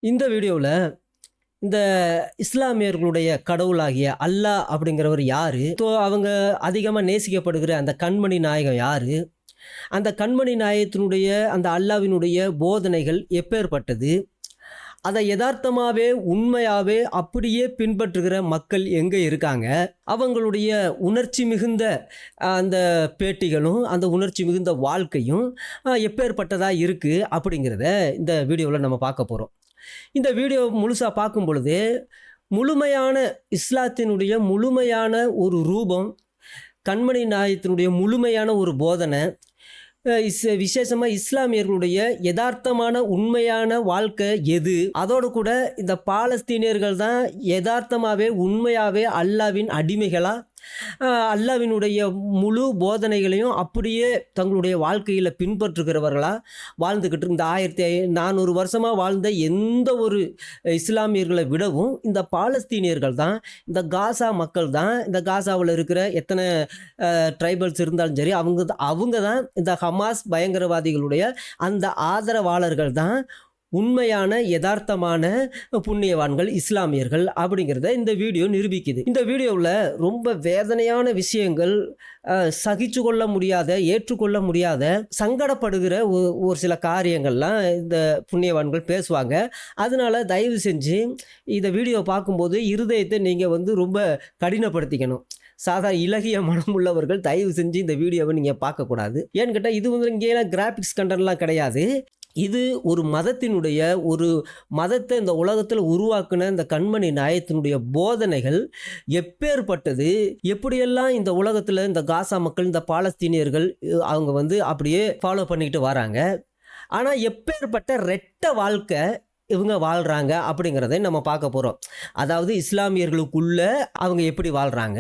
இந்த வீடியோவில் இந்த இஸ்லாமியர்களுடைய கடவுளாகிய அல்லாஹ் அப்படிங்கிறவர் யாரு, அவங்க அதிகமாக நேசிக்கப்படுகிற அந்த கண்மணி நாயகம் யாரு, அந்த கண்மணி நாயகத்தினுடைய அந்த அல்லாவினுடைய போதனைகள் எப்பேற்பட்டது, அதை யதார்த்தமாகவே உண்மையாகவே அப்படியே பின்பற்றுகிற மக்கள் எங்கே இருக்காங்க, அவங்களுடைய உணர்ச்சி மிகுந்த அந்த பேட்டிகளும் அந்த உணர்ச்சி மிகுந்த வாழ்க்கையும் எப்பேற்பட்டதாக இருக்குது அப்படிங்கிறத இந்த வீடியோவில் நம்ம பார்க்க போகிறோம். இந்த வீடியோ முழுசாக பார்க்கும் பொழுது முழுமையான இஸ்லாத்தினுடைய முழுமையான ஒரு ரூபம், கண்மணி நாயகத்தினுடைய முழுமையான ஒரு போதனை, விசேஷமாக இஸ்லாமியர்களுடைய யதார்த்தமான உண்மையான வாழ்க்கை எது, அதோடு கூட இந்த பாலஸ்தீனியர்கள் தான் யதார்த்தமாகவே உண்மையாகவே அல்லாவின் அடிமைகளாக அல்லாவினுடைய முழு போதனைகளையும் அப்படியே தங்களுடைய வாழ்க்கையில் பின்பற்றுகிறவர்களாக வாழ்ந்துக்கிட்டு இந்த 1400 வருஷமாக வாழ்ந்த எந்த ஒரு இஸ்லாமியர்களை விடவும் இந்த பாலஸ்தீனியர்கள் தான், இந்த காசா மக்கள் தான், இந்த காசாவில் இருக்கிற எத்தனை ட்ரைபல்ஸ் இருந்தாலும் சரி அவங்க தான் இந்த ஹமாஸ் பயங்கரவாதிகளுடைய அந்த ஆதரவாளர்கள் தான் உண்மையான யதார்த்தமான புண்ணியவான்கள் இஸ்லாமியர்கள் அப்படிங்கிறத இந்த வீடியோ நிரூபிக்குது. இந்த வீடியோவில் ரொம்ப வேதனையான விஷயங்கள், சகிச்சு கொள்ள முடியாத, ஏற்றுக்கொள்ள முடியாத, சங்கடப்படுகிற ஒரு சில காரியங்கள்லாம் இந்த புண்ணியவான்கள் பேசுவாங்க. அதனால தயவு செஞ்சு இந்த வீடியோ பார்க்கும்போது இருதயத்தை நீங்கள் ரொம்ப கடினப்படுத்திக்கணும். இலகிய மனம் உள்ளவர்கள் தயவு செஞ்சு இந்த வீடியோவை நீங்கள் பார்க்கக்கூடாது. ஏன்னு கேட்டால் இது இங்கேலாம் கிராஃபிக்ஸ் கண்டென்ட்லாம் கிடையாது. இது ஒரு மதத்தினுடைய ஒரு மதத்தை இந்த உலகத்தில் உருவாக்குன இந்த கண்மணி நாயகத்தினுடைய போதனைகள் எப்பேற்பட்டது, எப்படியெல்லாம் இந்த உலகத்தில் இந்த காசா மக்கள், இந்த பாலஸ்தீனியர்கள் அவங்க அப்படியே ஃபாலோ பண்ணிக்கிட்டு வராங்க. ஆனால் எப்பேற்பட்ட ரெட்ட வாழ்க்கை இவங்க வாழ்கிறாங்க அப்படிங்கிறத நம்ம பார்க்க போகிறோம். அதாவது இஸ்லாமியர்களுக்குள்ள அவங்க எப்படி வாழ்கிறாங்க,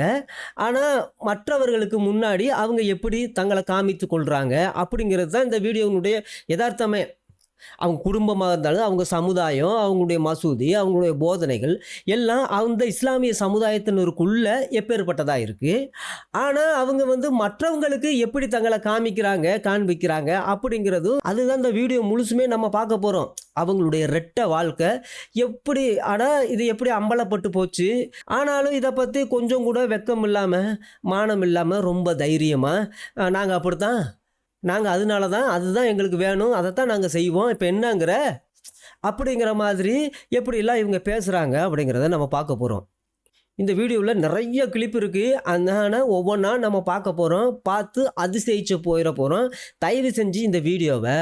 ஆனால் மற்றவர்களுக்கு முன்னாடி அவங்க எப்படி தங்களை காமித்து கொள்கிறாங்க அப்படிங்கிறது தான் இந்த வீடியோனுடைய யதார்த்தமே. அவங்க குடும்பமாக இருந்தாலும், அவங்க சமுதாயம், அவங்களுடைய மசூதி, அவங்களுடைய போதனைகள் எல்லாம் அந்த இஸ்லாமிய சமுதாயத்தினருக்குள்ள எப்பேற்பட்டதாக இருக்குது. ஆனால் அவங்க மற்றவங்களுக்கு எப்படி தங்களை காண்பிக்கிறாங்க அப்படிங்கிறதும் அதுதான் இந்த வீடியோ முழுசுமே நம்ம பார்க்க போகிறோம். அவங்களுடைய ரெட்ட வாழ்க்கை எப்படி, ஆனால் இது எப்படி அம்பலப்பட்டு போச்சு. ஆனாலும் இதை பற்றி கொஞ்சம் கூட வெக்கம் இல்லாமல், மானம் இல்லாமல், ரொம்ப தைரியமாக நாங்கள் அப்படித்தான், நாங்கள் அதுதான் எங்களுக்கு வேணும், அதைத்தான் நாங்கள் செய்வோம், இப்போ என்னங்கிற அப்படிங்கிற மாதிரி எப்படிலாம் இவங்க பேசுகிறாங்க அப்படிங்கிறத நம்ம பார்க்க போகிறோம். இந்த வீடியோவில் நிறைய கிளிப் இருக்குது. அதனால ஒவ்வொன்றா நம்ம பார்க்க போகிறோம். பார்த்து அதிசயிச்சு போயிட போகிறோம். தயவு செஞ்சு இந்த வீடியோவை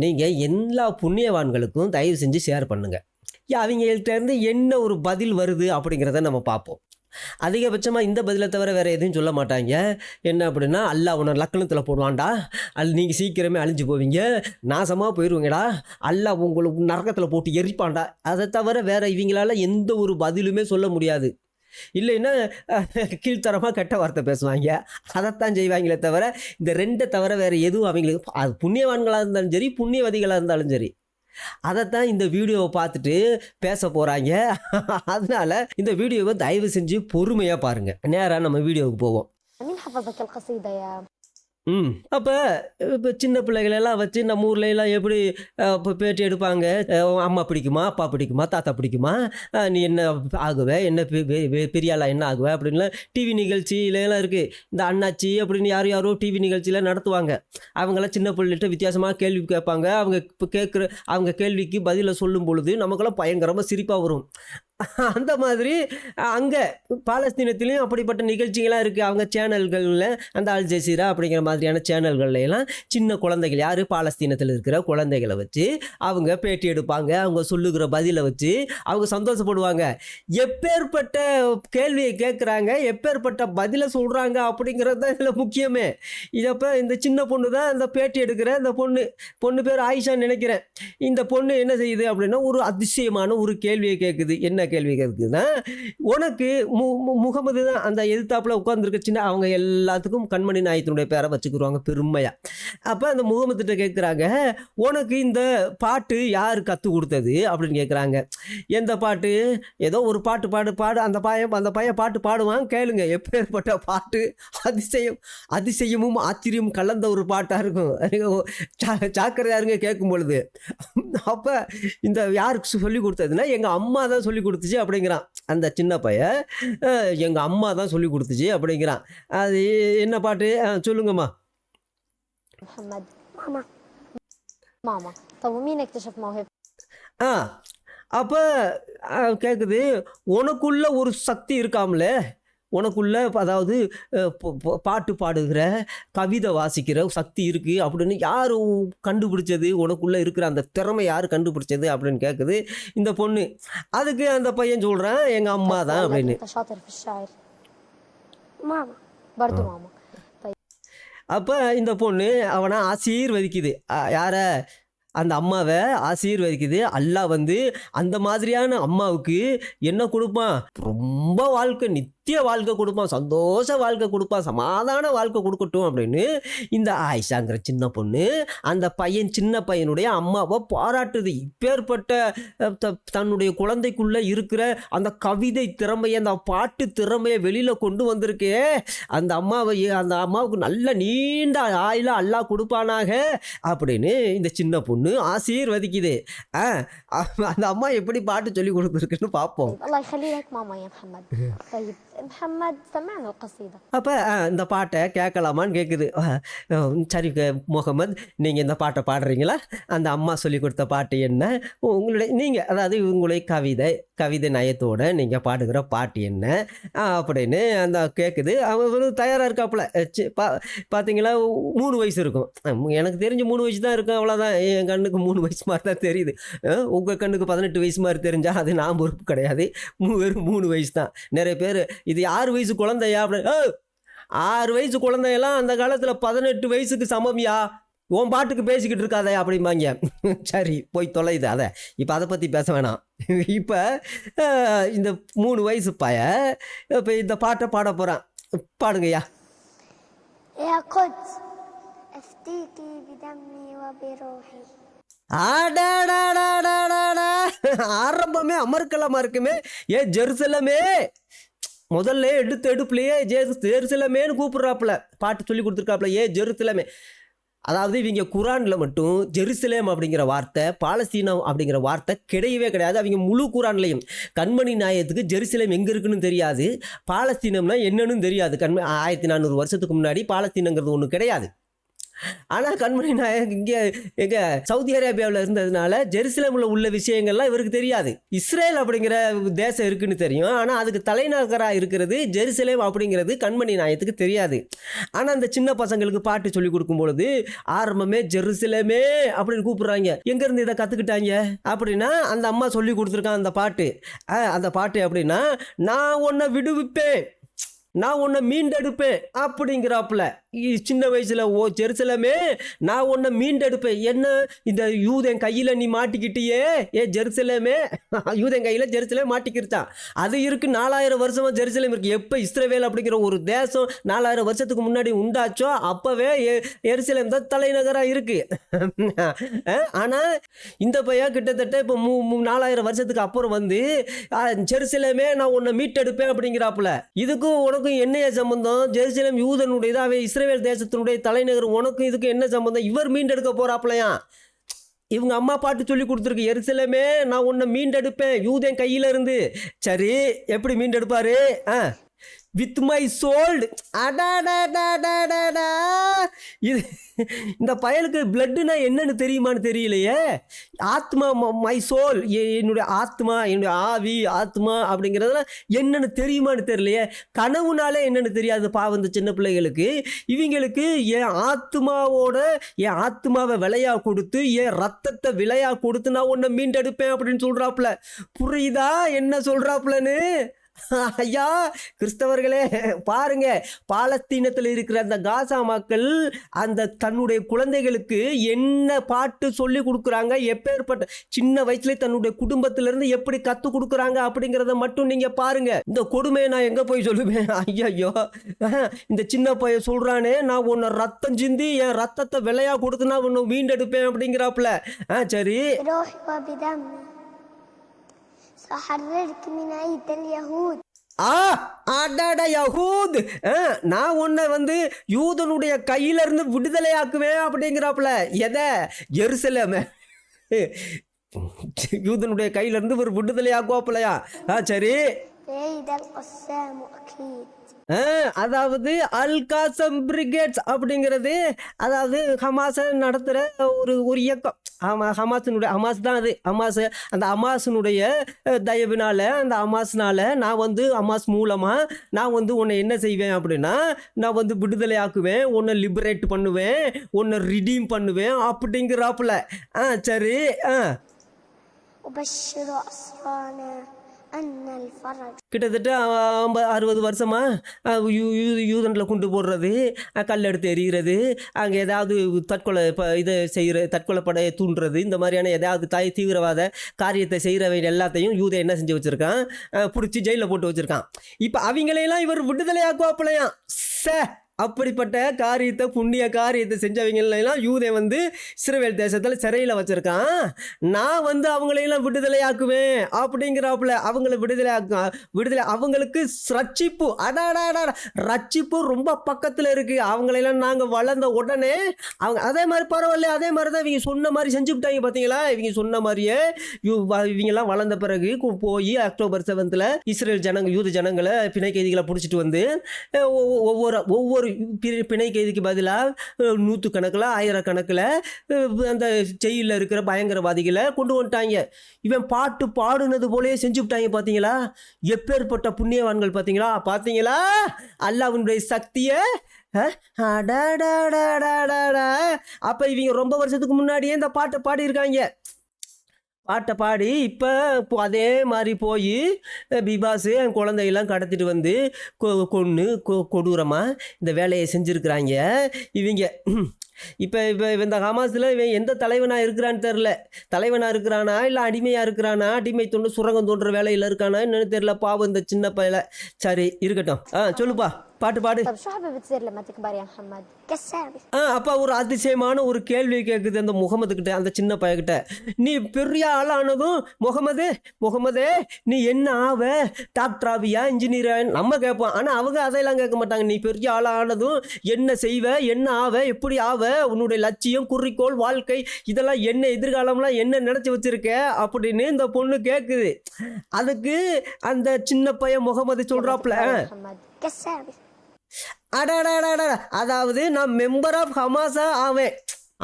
நீங்கள் எல்லா புண்ணியவான்களுக்கும் தயவு செஞ்சு ஷேர் பண்ணுங்கள். அவங்கள்ட்டேருந்து என்ன ஒரு பதில் வருது அப்படிங்கிறத நம்ம பார்ப்போம். அதிகபட்சமாக இந்த பதிலை தவிர வேறு எதுவும் சொல்ல மாட்டாங்க. என்ன அப்படின்னா, அல்லாஹ் உன்னை லக்கணத்தில் போடுவான்டா, நீங்கள் சீக்கிரமே அழிஞ்சு போவீங்க, நாசமாக போயிடுவீங்கடா, அல்லாஹ் உங்களுக்கு நரகத்தில் போட்டு எரிப்பான்டா. அதை தவிர வேறு இவங்களால எந்த ஒரு பதிலுமே சொல்ல முடியாது. இல்லைன்னா கீழ்த்தரமாக கெட்ட வார்த்தை பேசுவாங்க, அதைத்தான் செய்வாங்களே தவிர இந்த ரெண்டை தவிர வேறு எதுவும் அவங்களுக்கு, அது புண்ணியவான்களாக இருந்தாலும் சரி, புண்ணியவதிகளாக இருந்தாலும் சரி, அதைத்தான் இந்த வீடியோவை பார்த்துட்டு பேச போகிறாங்க. அதனால இந்த வீடியோவை தயவு செஞ்சு பொறுமையாக பாருங்கள். நேராக நம்ம வீடியோவுக்கு போவோம். அப்போ இப்போ சின்ன பிள்ளைகளெல்லாம் வச்சு நம்ம ஊர்லலாம் எப்படி இப்போ பேட்டி எடுப்பாங்க. அம்மா பிடிக்குமா, அப்பா பிடிக்குமா, தாத்தா பிடிக்குமா, நீ என்ன ஆகுவே, என்ன பெரிய ஆளா என்ன ஆகுவே அப்படின்லாம் டிவி நிகழ்ச்சியிலலாம் இருக்குது. இந்த அண்ணாச்சி அப்படின்னு யாரோ டிவி நிகழ்ச்சியில் நடத்துவாங்க. அவங்களாம் சின்ன பிள்ளைகிட்ட வித்தியாசமாக கேள்வி கேட்பாங்க. அவங்க கேள்விக்கு பதிலை சொல்லும் பொழுது நமக்கெல்லாம் பயங்கரமாக சிரிப்பாக வரும். அந்த மாதிரி அங்கே பாலஸ்தீனத்திலையும் அப்படிப்பட்ட நிகழ்ச்சிகளாக இருக்குது. அவங்க சேனல்களில் அந்த அல் ஜசீரா அப்படிங்கிற மாதிரியான சேனல்கள்லாம் சின்ன குழந்தைகள், யார் பாலஸ்தீனத்தில் இருக்கிற குழந்தைகளை வச்சு அவங்க பேட்டி எடுப்பாங்க. அவங்க சொல்லுகிற பதிலை வச்சு அவங்க சந்தோஷப்படுவாங்க. எப்பேற்பட்ட கேள்வியை கேட்குறாங்க, எப்பேற்பட்ட பதிலை சொல்கிறாங்க அப்படிங்கிறது தான் இதில் முக்கியமே. இதப்போ இந்த சின்ன பொண்ணு தான் இந்த பேட்டி எடுக்கிற இந்த பொண்ணு பேர் ஆயிஷான்னு நினைக்கிறேன். இந்த பொண்ணு என்ன செய்யுது அப்படின்னா, ஒரு அதிசயமான ஒரு கேள்வியை கேட்குது. என்ன கேள்வி கேட்குதுன்னா, உனக்கு முகமது தான் அந்த எதிர்த்தாப்புல உட்காந்துருக்க சின்ன அவங்க எல்லாத்துக்கும் கண்மணி நாயத்தினுடைய பேரை வச்சுக்கிடுவாங்க பெருமையாக. அப்போ அந்த முகமதுகிட்ட கேட்குறாங்க, உனக்கு இந்த பாட்டு யார் கற்றுக் கொடுத்தது அப்படின்னு கேட்குறாங்க. எந்த பாட்டு? ஏதோ ஒரு பாட்டு பாடு அந்த பையன் பாட்டு பாடுவான், கேளுங்க. எப்பேற்பட்ட பாட்டு! அதிசயமும் ஆச்சரியம் கலந்த ஒரு பாட்டாக இருக்கும். சாக்கரையா இருங்க கேட்கும் பொழுது. அப்போ இந்த யாருக்கு சொல்லி கொடுத்ததுன்னா, எங்கள் அம்மா தான் சொல்லி கொடுத்துச்சு அப்படிங்கிறான் அந்த சின்ன பையன். எங்கள் அம்மா தான் சொல்லி கொடுத்துச்சு அப்படிங்கிறான். அது என்ன பாட்டு சொல்லுங்கம்மா? محمد ماما ماما. طب ومين اكتشف موهبة؟ ஆ அப்போ கேட்குது, உனக்குள்ள ஒரு சக்தி இருக்காமல, உனக்குள்ள அதாவது பாட்டு பாடுகிற கவிதை வாசிக்கிற சக்தி இருக்குது அப்படின்னு யார் கண்டுபிடிச்சது? உனக்குள்ளே இருக்கிற அந்த திறமை யார் கண்டுபிடிச்சது அப்படின்னு கேட்குது இந்த பொண்ணு. அதுக்கு அந்த பையன் சொல்கிறான், எங்கள் அம்மா தான் அப்படின்னு. انت شاطر في الشعر؟ ماما برضو ماما. அப்போ இந்த பொண்ணு அவனை ஆசீர்வதிக்குது. யாரை? அந்த அம்மாவை ஆசீர்வதிக்குது. அல்லாஹ் அந்த மாதிரியான அம்மாவுக்கு என்ன கொடுப்பான்? ரொம்ப நித்திய வாழ்க்கை கொடுப்பான், சந்தோஷ வாழ்க்கை கொடுப்பான், சமாதான வாழ்க்கை கொடுக்கட்டும் அப்படின்னு இந்த ஆயிஷாங்கிற சின்ன பொண்ணு அந்த சின்ன பையனுடைய அம்மாவை பாராட்டுது. இப்பேற்பட்ட தன்னுடைய குழந்தைக்குள்ளே இருக்கிற அந்த கவிதை திறமையை, அந்த பாட்டு திறமையை வெளியில் கொண்டு வந்திருக்கே அந்த அம்மாவுக்கு நல்ல நீண்ட ஆயில அல்லாஹ் கொடுப்பானாக அப்படின்னு இந்த சின்ன பொண்ணு ஆசீர்வதிக்குது. அந்த அம்மா எப்படி பாட்டு சொல்லி கொடுத்துருக்குன்னு பார்ப்போம். அப்போ இந்த பாட்டை கேட்கலாமான்னு கேட்குது. சரி முகமது, நீங்கள் இந்த பாட்டை பாடுறீங்களா? அந்த அம்மா சொல்லி கொடுத்த பாட்டு என்ன? நீங்கள் அதாவது உங்களுடைய கவிதை நயத்தோடு நீங்கள் பாடுகிற பாட்டு என்ன அப்படின்னு அந்த கேட்குது. அவன் தயாராக இருக்காப்புல. பார்த்தீங்களா, 3 வயசு இருக்கும். எனக்கு தெரிஞ்சு 3 வயசு தான் இருக்கும், அவ்வளோதான். என் கண்ணுக்கு 3 வயசு மாதிரி தான் தெரியுது. உங்கள் கண்ணுக்கு 18 வயசு மாதிரி தெரிஞ்சால் அது நான் பொறுப்பு கிடையாது. வெறும் 3 வயசு தான். நிறைய பேர் இது 6 வயசு குழந்தையா அப்படி 6 வயசு குழந்தையெல்லாம் அந்த காலத்தில் 18 வயசுக்கு சமம்யா, உன் பாட்டுக்கு பேசிக்கிட்டு இருக்காதே அப்படிம்பாங்க. சரி போய் தொலைது. அதை இப்போ அதை பற்றி பேச வேணாம். இப்போ இந்த 3 வயசு பையன் இப்போ இந்த பாட்டை பாட போகிறான். பாடுங்கய்யா. يا قدس أفديكي بدمي وبروحي. ஆரம்பமே அமர்க்கலமாக இருக்குமே. ஜெருசலமே முதல்ல எடுப்புலையே ஜெருசலமேன்னு கூப்பிட்றாப்புல, பாட்டு சொல்லி கொடுத்துருக்காப்புல, ஜெருசலமே. அதாவது இவங்க குரானில் மட்டும் ஜெருசலேம் அப்படிங்கிற வார்த்தை, பாலஸ்தீனம் அப்படிங்கிற வார்த்தை கிடையவே கிடையாது. அவங்க முழு குரான்லையும் கண்மணி நாயத்துக்கு ஜெருசலேம் எங்கே இருக்குன்னு தெரியாது, பாலஸ்தீனம்னா என்னன்னு தெரியாது. 1400 வருஷத்துக்கு முன்னாடி பாலஸ்தீனங்கிறது ஒன்று கிடையாது. ஆனால் கண்மணி நாயக் இங்கே சவுதி அரேபியாவில் இருந்ததுனால ஜெருசலேமில் உள்ள விஷயங்கள்லாம் இவருக்கு தெரியாது. இஸ்ரேல் அப்படிங்கிற தேசம் இருக்குன்னு தெரியும், ஆனால் அதுக்கு தலைநகராக இருக்கிறது ஜெருசலேம் அப்படிங்கிறது கண்மணி நாயத்துக்கு தெரியாது. ஆனால் அந்த சின்ன பசங்களுக்கு பாட்டு சொல்லி கொடுக்கும் பொழுது ஆரம்பமே ஜெருசலேமே அப்படின்னு கூப்பிடுறாங்க. எங்கேருந்து இதை கற்றுக்கிட்டாங்க அப்படின்னா, அந்த அம்மா சொல்லி கொடுத்துருக்கான் அந்த பாட்டு. அந்த பாட்டு அப்படின்னா, நான் உன்னை விடுவிப்பேன், நான் உன்னை மீண்டெடுப்பேன் அப்படிங்கிறாப்புல. சின்ன வயசுல ஜெருசலமே நான் உன்னை மீண்டெடுப்பேன். என்ன இந்த யூதன் கையில் நீ மாட்டிக்கிட்டியே ஜெருசலேமே, யூதன் கையில் ஜெருசலேம் மாட்டிக்கிருச்சான். அது இருக்குது 4000 வருஷமாக ஜெருசலேம் இருக்குது. எப்போ இஸ்ரவேல் அப்படிங்கிற ஒரு தேசம் 4000 வருஷத்துக்கு முன்னாடி உண்டாச்சோ அப்போவே எருசலேம் தான் தலைநகராக இருக்குது. ஆனால் இந்த பையன் கிட்டத்தட்ட இப்போ 4000 வருஷத்துக்கு அப்புறம் ஜெருசலேமே நான் உன்னை மீட்டெடுப்பேன் அப்படிங்கிறாப்புல. இதுக்கும் உனக்கும் என்னைய சம்பந்தம்? ஜெருசலேம் யூதனுடையது, அவை இஸ்ரவேல் தேசத்தினுடைய தலைநகர். உனக்கும் இதுக்கு என்ன சம்பந்தம்? இவர் மீண்டெடுக்க போறாப்லையா? இவங்க அம்மா பாட்டு சொல்லி கொடுத்துருக்கு, எருசலேமே நான் உன்னை மீண்டெடுப்பேன் யூதன் கையில இருந்து. சரி, எப்படி மீண்டெடுப்பாரு? With my sold. இது இந்த பயலுக்கு பிளட்டுனா என்னன்னு தெரியுமான்னு தெரியலையே. ஆத்மா, மை சோல், என்னுடைய ஆத்மா, என்னுடைய ஆவி, ஆத்மா அப்படிங்கிறதுலாம் என்னன்னு தெரியுமான்னு தெரியலையே. கனவுனாலே என்னன்னு தெரியாது பாவம் இந்த சின்ன பிள்ளைகளுக்கு. இவங்களுக்கு என் ஆத்மாவை விலையா கொடுத்து, என் ரத்தத்தை விலையா கொடுத்து நான் உன்னை மீண்டெடுப்பேன் அப்படின்னு சொல்றாப்புல. புரியுதா என்ன சொல்றாப்புலன்னு? ஐயா கிறிஸ்தவர்களே பாருங்க, பாலஸ்தீனத்தில் இருக்கிற அந்த காசா மக்கள் அந்த தன்னுடைய குழந்தைகளுக்கு என்ன பாட்டு சொல்லி கொடுக்குறாங்க, எப்பேற்பட்ட சின்ன வயசுல தன்னுடைய குடும்பத்திலிருந்து எப்படி கத்து கொடுக்குறாங்க அப்படிங்கிறத மட்டும் நீங்க பாருங்க. இந்த கொடுமையை நான் எங்க போய் சொல்லுவேன்? ஐயோ, இந்த சின்ன பையன் சொல்றானே, நான் உன்னை ரத்தம் சிந்தி என் ரத்தத்தை விலையா கொடுத்து நான் உன்னை மீண்டெடுப்பேன் அப்படிங்கிறாப்புல. சரி, بروحي وبدمي سأحررك من أيدي اليهود. அடடா யஹூத், நான் உன்னை வந்து யூதனுடைய கையில இருந்து விடுதலையாக்குவேன் அப்படிங்கிறாப்புல. எதை? எருசலேம யூதனுடைய கையில இருந்து ஒரு விடுதலையாக்குவாப்புலையா? சரி, في أيدي القسام أكيد. அதாவது அல் காசம் பிரிகேட்ஸ் அப்படிங்கிறது, அதாவது ஹமாஸை நடத்துகிற ஒரு இயக்கம். ஹமாஸ் தான் அது. அந்த ஹமாஸினுடைய தயவினால, அந்த ஹமாஸ்னால நான் வந்து ஹமாஸ் மூலமாக நான் வந்து உன்னை என்ன செய்வேன் அப்படின்னா, நான் வந்து விடுதலை ஆக்குவேன், உன்னை லிபரேட் பண்ணுவேன், உன்னை ரிடீம் பண்ணுவேன் அப்படிங்கிறாப்புல. சரி, أبشر أسرانا أن الفرج. கிட்டத்தட்ட 50-60 வருஷமா யூதனில் கொண்டு போடுறது, கல் எடுத்து எறிகிறது, அங்கே ஏதாவது தற்கொலை இதை செய்கிற தற்கொலைப்படை தூண்டுறது, இந்த மாதிரியான ஏதாவது தீவிரவாத காரியத்தை செய்கிறவங்க எல்லாத்தையும் யூதை என்ன செஞ்சு வச்சுருக்கான், பிடிச்சி ஜெயிலில் போட்டு வச்சுருக்கான். இப்போ அவங்களையெல்லாம் இவர் விடுதலையாக்குவாப்பிலையாம். அப்படிப்பட்ட காரியத்தை, புண்ணிய காரியத்தை செஞ்சவங்களெல்லாம் யூதை வந்து இஸ்ரவேல் தேசத்தில் சிறையில் வச்சுருக்கான். நான் வந்து அவங்களையெல்லாம் விடுதலையாக்குவேன் அப்படிங்கிறாப்புல. அவங்கள விடுதலை அவங்களுக்கு ரட்சிப்பு, ரட்சிப்பு ரொம்ப பக்கத்தில் இருக்குது. அவங்களெல்லாம் நாங்கள் வளர்ந்த உடனே அவங்க அதே மாதிரி பரவாயில்ல, அதே மாதிரி தான் இவங்க சொன்ன மாதிரி செஞ்சுக்கிட்டாங்க. பார்த்தீங்களா, இவங்க சொன்ன மாதிரியே இவங்கெல்லாம் வளர்ந்த பிறகு போய் அக்டோபர் 7 இஸ்ரேல் யூத ஜனங்களை பிணை கைதிகளை பிடிச்சிட்டு வந்து ஒவ்வொரு பிணை கைதிக்கு பதிலாக 100 கணக்கில் 1000 கணக்கில் அந்த ஜெயிலில் இருக்கிற பயங்கரவாதிகளை கொண்டு வந்துட்டாங்க. இவன் பாட்டு பாடுனது போலே செஞ்சு விட்டாங்க. பார்த்தீங்களா, எப்பேற்பட்ட புண்ணியவான்கள். பார்த்தீங்களா அல்லாஹ்வுடைய சக்தியை. அப்போ இவங்க ரொம்ப வருஷத்துக்கு முன்னாடியே இந்த பாட்டை பாடியிருக்காங்க. பாட்டை பாடி இப்போ அதே மாதிரி போய் பிபாஸு என் குழந்தையெல்லாம் கடத்திட்டு வந்து கொன்று கொடூரமாக இந்த வேலையை செஞ்சுருக்குறாங்க இவங்க. இப்போ இந்த ஹமாஸில் இவன் எந்த தலைவனாக இருக்கிறான்னு தெரில. தலைவனாக இருக்கிறானா இல்லை அடிமையாக இருக்கிறானா, அடிமை தொண்டு சுரங்கம் தோன்ற வேலையில் இருக்கானா என்னன்னு தெரில. பாவம் இந்த சின்ன பையல. சரி இருக்கட்டும், சொல்லுப்பா, பாட்டு பாடு. طب شو حابب تصير لما تكبر يا محمد؟ كسابي. அப்போ ஒரு அதிசயமான ஒரு கேள்வி கேட்குது அந்த முகமது கிட்ட, அந்த சின்ன பையன்கிட்ட. நீ பெரிய ஆளானதும் முகமதே நீ என்ன ஆவ, டாக்டர் ஆவியா, இன்ஜினியரா நம்ம கேட்போம். ஆனால் அவங்க அதையெல்லாம் கேட்க மாட்டாங்க. நீ பெரிய ஆளானதும் என்ன செய்வ, என்ன ஆவ, எப்படி ஆவ, உன்னுடைய லட்சியம், குறிக்கோள், வாழ்க்கை, இதெல்லாம் என்ன, எதிர்காலம்லாம் என்ன நினச்சி வச்சிருக்க அப்படின்னு இந்த பொண்ணு கேட்குது. அதுக்கு அந்த சின்ன பையன் முகமது சொல்கிறாப்புல, كسابي. அதாவது நான் மெம்பர் ஆஃப் ஹமாஸா ஆவேன்,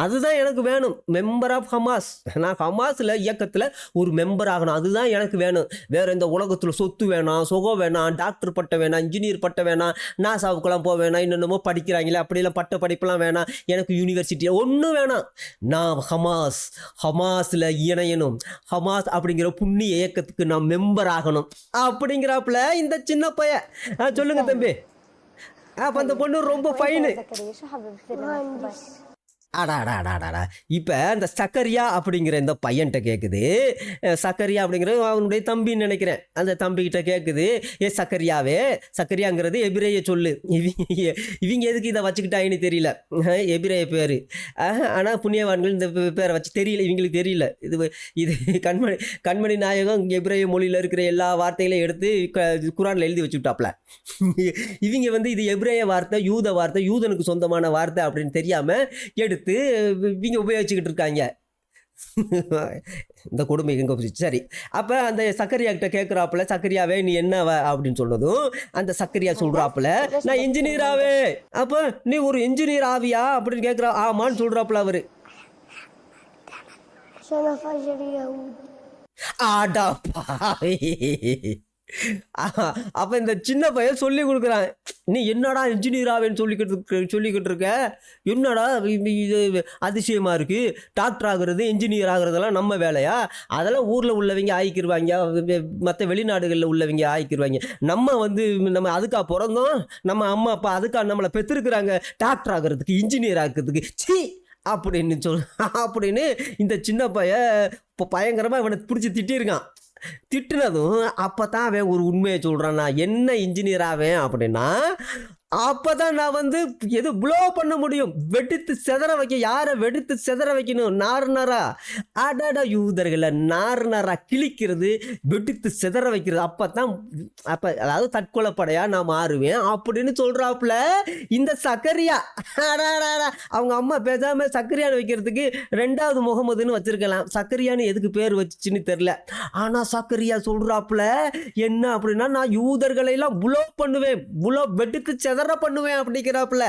அதுதான் எனக்கு வேணும். மெம்பர் ஆஃப் ஹமாஸ், நான் ஹமாஸில் இயக்கத்தில் ஒரு மெம்பர் ஆகணும், அதுதான் எனக்கு வேணும். வேறு இந்த உலகத்தில் சொத்து வேணாம், சுகம் வேணாம், டாக்டர் பட்டம் வேணாம், இன்ஜினியர் பட்டம் வேணாம், நாசாவுக்கெல்லாம் போக வேணாம், இன்னொன்னமோ படிக்கிறாங்களே அப்படிலாம் பட்ட படிப்பெல்லாம் வேணாம், எனக்கு யூனிவர்சிட்டி ஒன்றும் வேணாம். நான் ஹமாஸில் இணையணும், ஹமாஸ் அப்படிங்கிற புண்ணிய இயக்கத்துக்கு நான் மெம்பர் ஆகணும் அப்படிங்கிறாப்புல இந்த சின்ன பையன். சொல்லுங்க தம்பி. அப்போ அந்த பொண்ணு ரொம்ப ஃபைனு. زكريا شو حابب تصير لما تكبر؟ இப்போ இந்த சக்கரியா அப்படிங்கிற இந்த பையன்கிட்ட கேட்குது. சக்கரியா அப்படிங்கிற அவனுடைய தம்பின்னு நினைக்கிறேன். அந்த தம்பிக்கிட்ட கேட்குது, சக்கரியாங்கிறது எபிரேய சொல்லு. இவங்க எதுக்கு இதை வச்சுக்கிட்டாங்கன்னு தெரியல, எபிரேய பேர். ஆனால் புண்ணியவான்கள் இந்த பேரை வச்சு தெரியல, இவங்களுக்கு தெரியல. இது கண்மணி நாயகம் எபிரேய மொழியில் இருக்கிற எல்லா வார்த்தைகளையும் எடுத்து குரானில் எழுதி வச்சுக்கிட்டாப்ல. இவங்க வந்து இது எபிரேய வார்த்தை, யூத வார்த்தை, யூதனுக்கு சொந்தமான வார்த்தை அப்படின்னு தெரியாமல் எடுத்து இவங்க உபயோகிச்சுக்கிட்டு இருக்காங்க. இந்த கொடுமை எங்கே போச்சு. சரி, அப்போ அந்த சக்கரியா கிட்ட கேட்குறாப்புல, சக்கரியாவே நீ என்னவ அப்படின்னு சொன்னதும் அந்த சக்கரியா சொல்கிறாப்புல, நான் இன்ஜினியர் ஆவே. அப்போ நீ ஒரு இன்ஜினியர் ஆவியா அப்படின்னு கேட்குறா. ஆமான்னு சொல்கிறாப்புல அவரு. عشان أفجر اليهود. ஆடா பாவி, அப்போ இந்த சின்ன பையன் சொல்லி கொடுக்குறான், நீ என்னடா இன்ஜினியர் ஆவேன்னு சொல்லிக்கிட்டு இருக்க, என்னடா இது அதிசயமாக இருக்குது, டாக்டர் ஆகுறது இன்ஜினியர் ஆகுறதெல்லாம் நம்ம வேலையா, அதெல்லாம் ஊரில் உள்ளவங்க ஆயிக்கிருவாங்க, மற்ற வெளிநாடுகளில் உள்ளவங்க ஆயிக்கிருவாங்க, நம்ம அதுக்கா பிறந்தோம், நம்ம அம்மா அப்பா அதுக்கா நம்மளை பெற்றிருக்கிறாங்க டாக்டர் ஆகிறதுக்கு இன்ஜினியர் ஆகிறதுக்கு, சீ அப்படின்னு இந்த சின்ன பையன் இப்போ பயங்கரமாக இவனை பிடிச்சி திட்டியிருக்கான். திட்டுனதும் அப்போ தான் அவன் ஒரு உண்மையை சொல்கிறான், நான் என்ன இன்ஜினியர் ஆவேன் அப்படின்னா, அப்போ தான் நான் எது ப்ளோ பண்ண முடியும், வெடித்து செதற வைக்க. யாரை வெடித்து செதற வைக்கணும்? நார்னரா. அடாடா யூதர்களை நார்னரா கிழிக்கிறது, வெடித்து செதற வைக்கிறது. அப்போ அதாவது தற்கொலைப்படையாக நான் மாறுவேன் அப்படின்னு சொல்கிறாப்புல இந்த சக்கரியா. அடாடாடா, அவங்க அம்மா பேசாமல் சக்கரியான்னு வைக்கிறதுக்கு 2வது முகமதுன்னு வச்சுருக்கலாம். சக்கரியான்னு எதுக்கு பேர் வச்சுன்னு தெரில. ஆனால் சக்கரியா சொல்கிறாப்புல என்ன அப்படின்னா, நான் யூதர்களையெல்லாம் ப்ளோ பண்ணுவேன், வெடித்து செதற பண்ணுவேன் அப்படிங்கிறாப்புல.